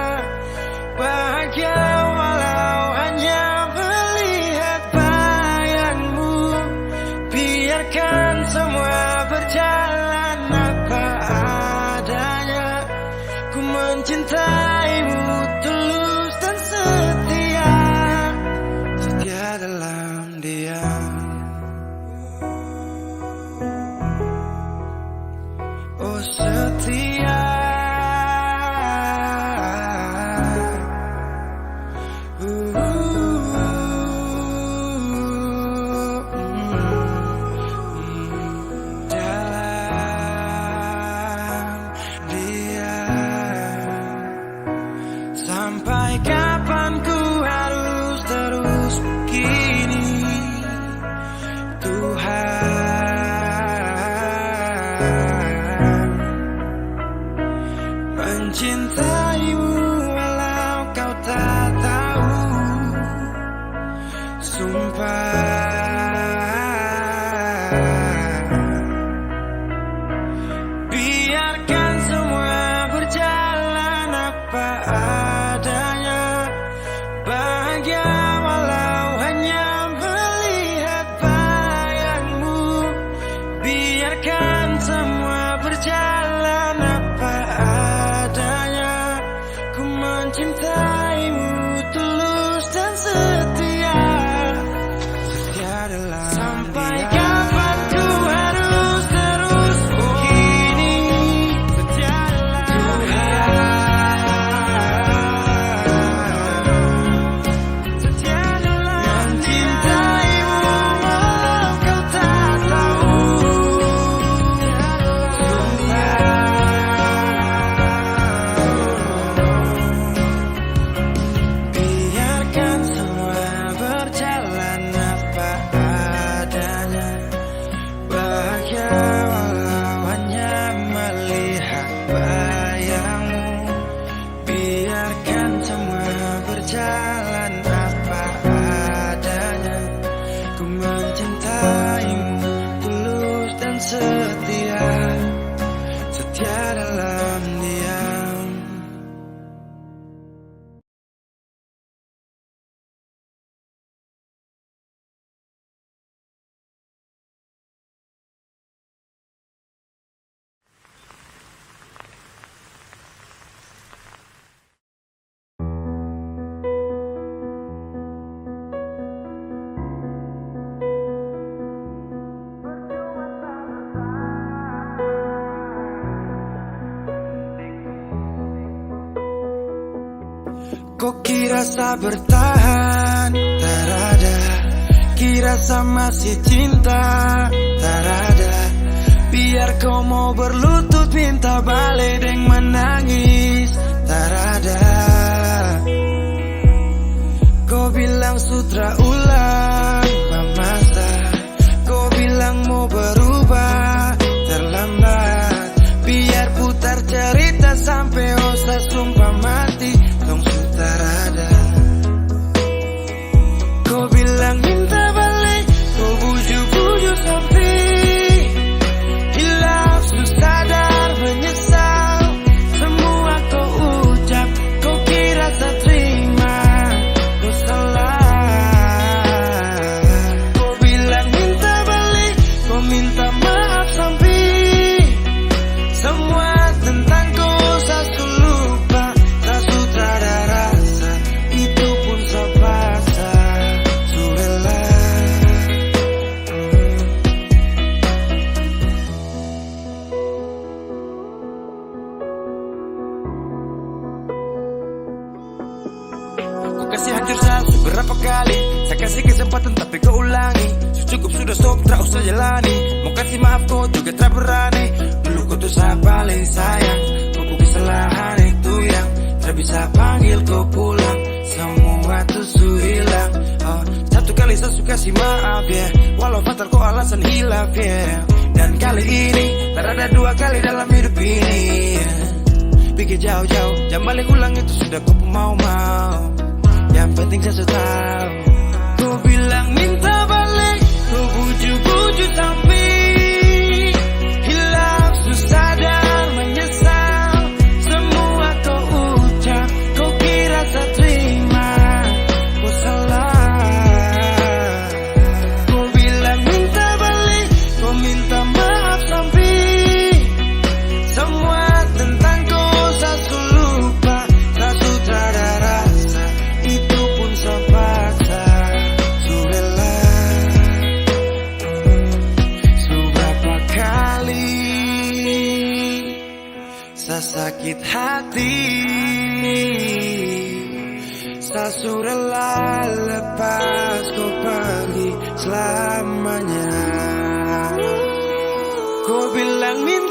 S10: bahagia walau hanya melihat bayangmu. Biarkan semua berjalan apa adanya, ku mencintaimu tulus dan setia, setia dalam diam. Oh setia, dalam diam. Sampai kapan ku harus terus begini, Tuhan? Mencintaimu walau kau tak tahu, sumpah. Biarkan semua berjalan apa adanya, bahagia walau hanya melihat bayangmu. Biarkan semua berjalan apa adanya, ku mencintaimu tulus dan setia, setia dalam
S2: Kok kira saya bertahan? Tak ada. Kira saya masih cinta? Tak ada. Biar kau mau berlutut minta balik deng menangis. Tak ada. Kau bilang sutra ulang masa. Kau bilang mau berubah terlambat. Biar putar cerita sampai usah sumpah mati. Tong sutar ada. Kau bilang minta balik. Kau bujuk-bujuk sampai hilaf susah dan menyesal. Semua kau ucap. Kau kira saya terima. Kau salah. Kau bilang minta balik. Kau minta maaf sampai semua tentang kau saya lupa. Tak sutra rasa. Itu pun sepaksa. Surela. Aku kasih hancur saya beberapa kali. Saya kasih kesempatan tapi kau ulangi. Cukup sudah stop, tak usah jalani. Mau kasih maaf kau juga tak berani. Dulu kau tuh saya paling sayang. Kau bukan kesalahan itu yang tak bisa panggil kau pulang. Semua tuh su hilang. Satu kali saya suka kasih maaf ya. Walau fatal kau alasan hilaf ya. Dan kali ini tak ada dua kali dalam hidup ini. Pikir jauh-jauh, jangan balik ulang itu sudah kau mau-mau. Yang penting saya sudah tahu. Kau bilang minta balik. Kau bujuk-bujuk sampai hilaf susah dan menyesal. Semua kau ucap. Kau kira saya terima. Kau salah. Kau bilang minta balik. Kau minta maaf sampai semua tentang kau saya lupa. Tak sutra rasa. Itu pun sepaksa. Surela. Seberapa kali saya sakit hati. Saya surela lepas kau pergi selamanya. Kau bilang minta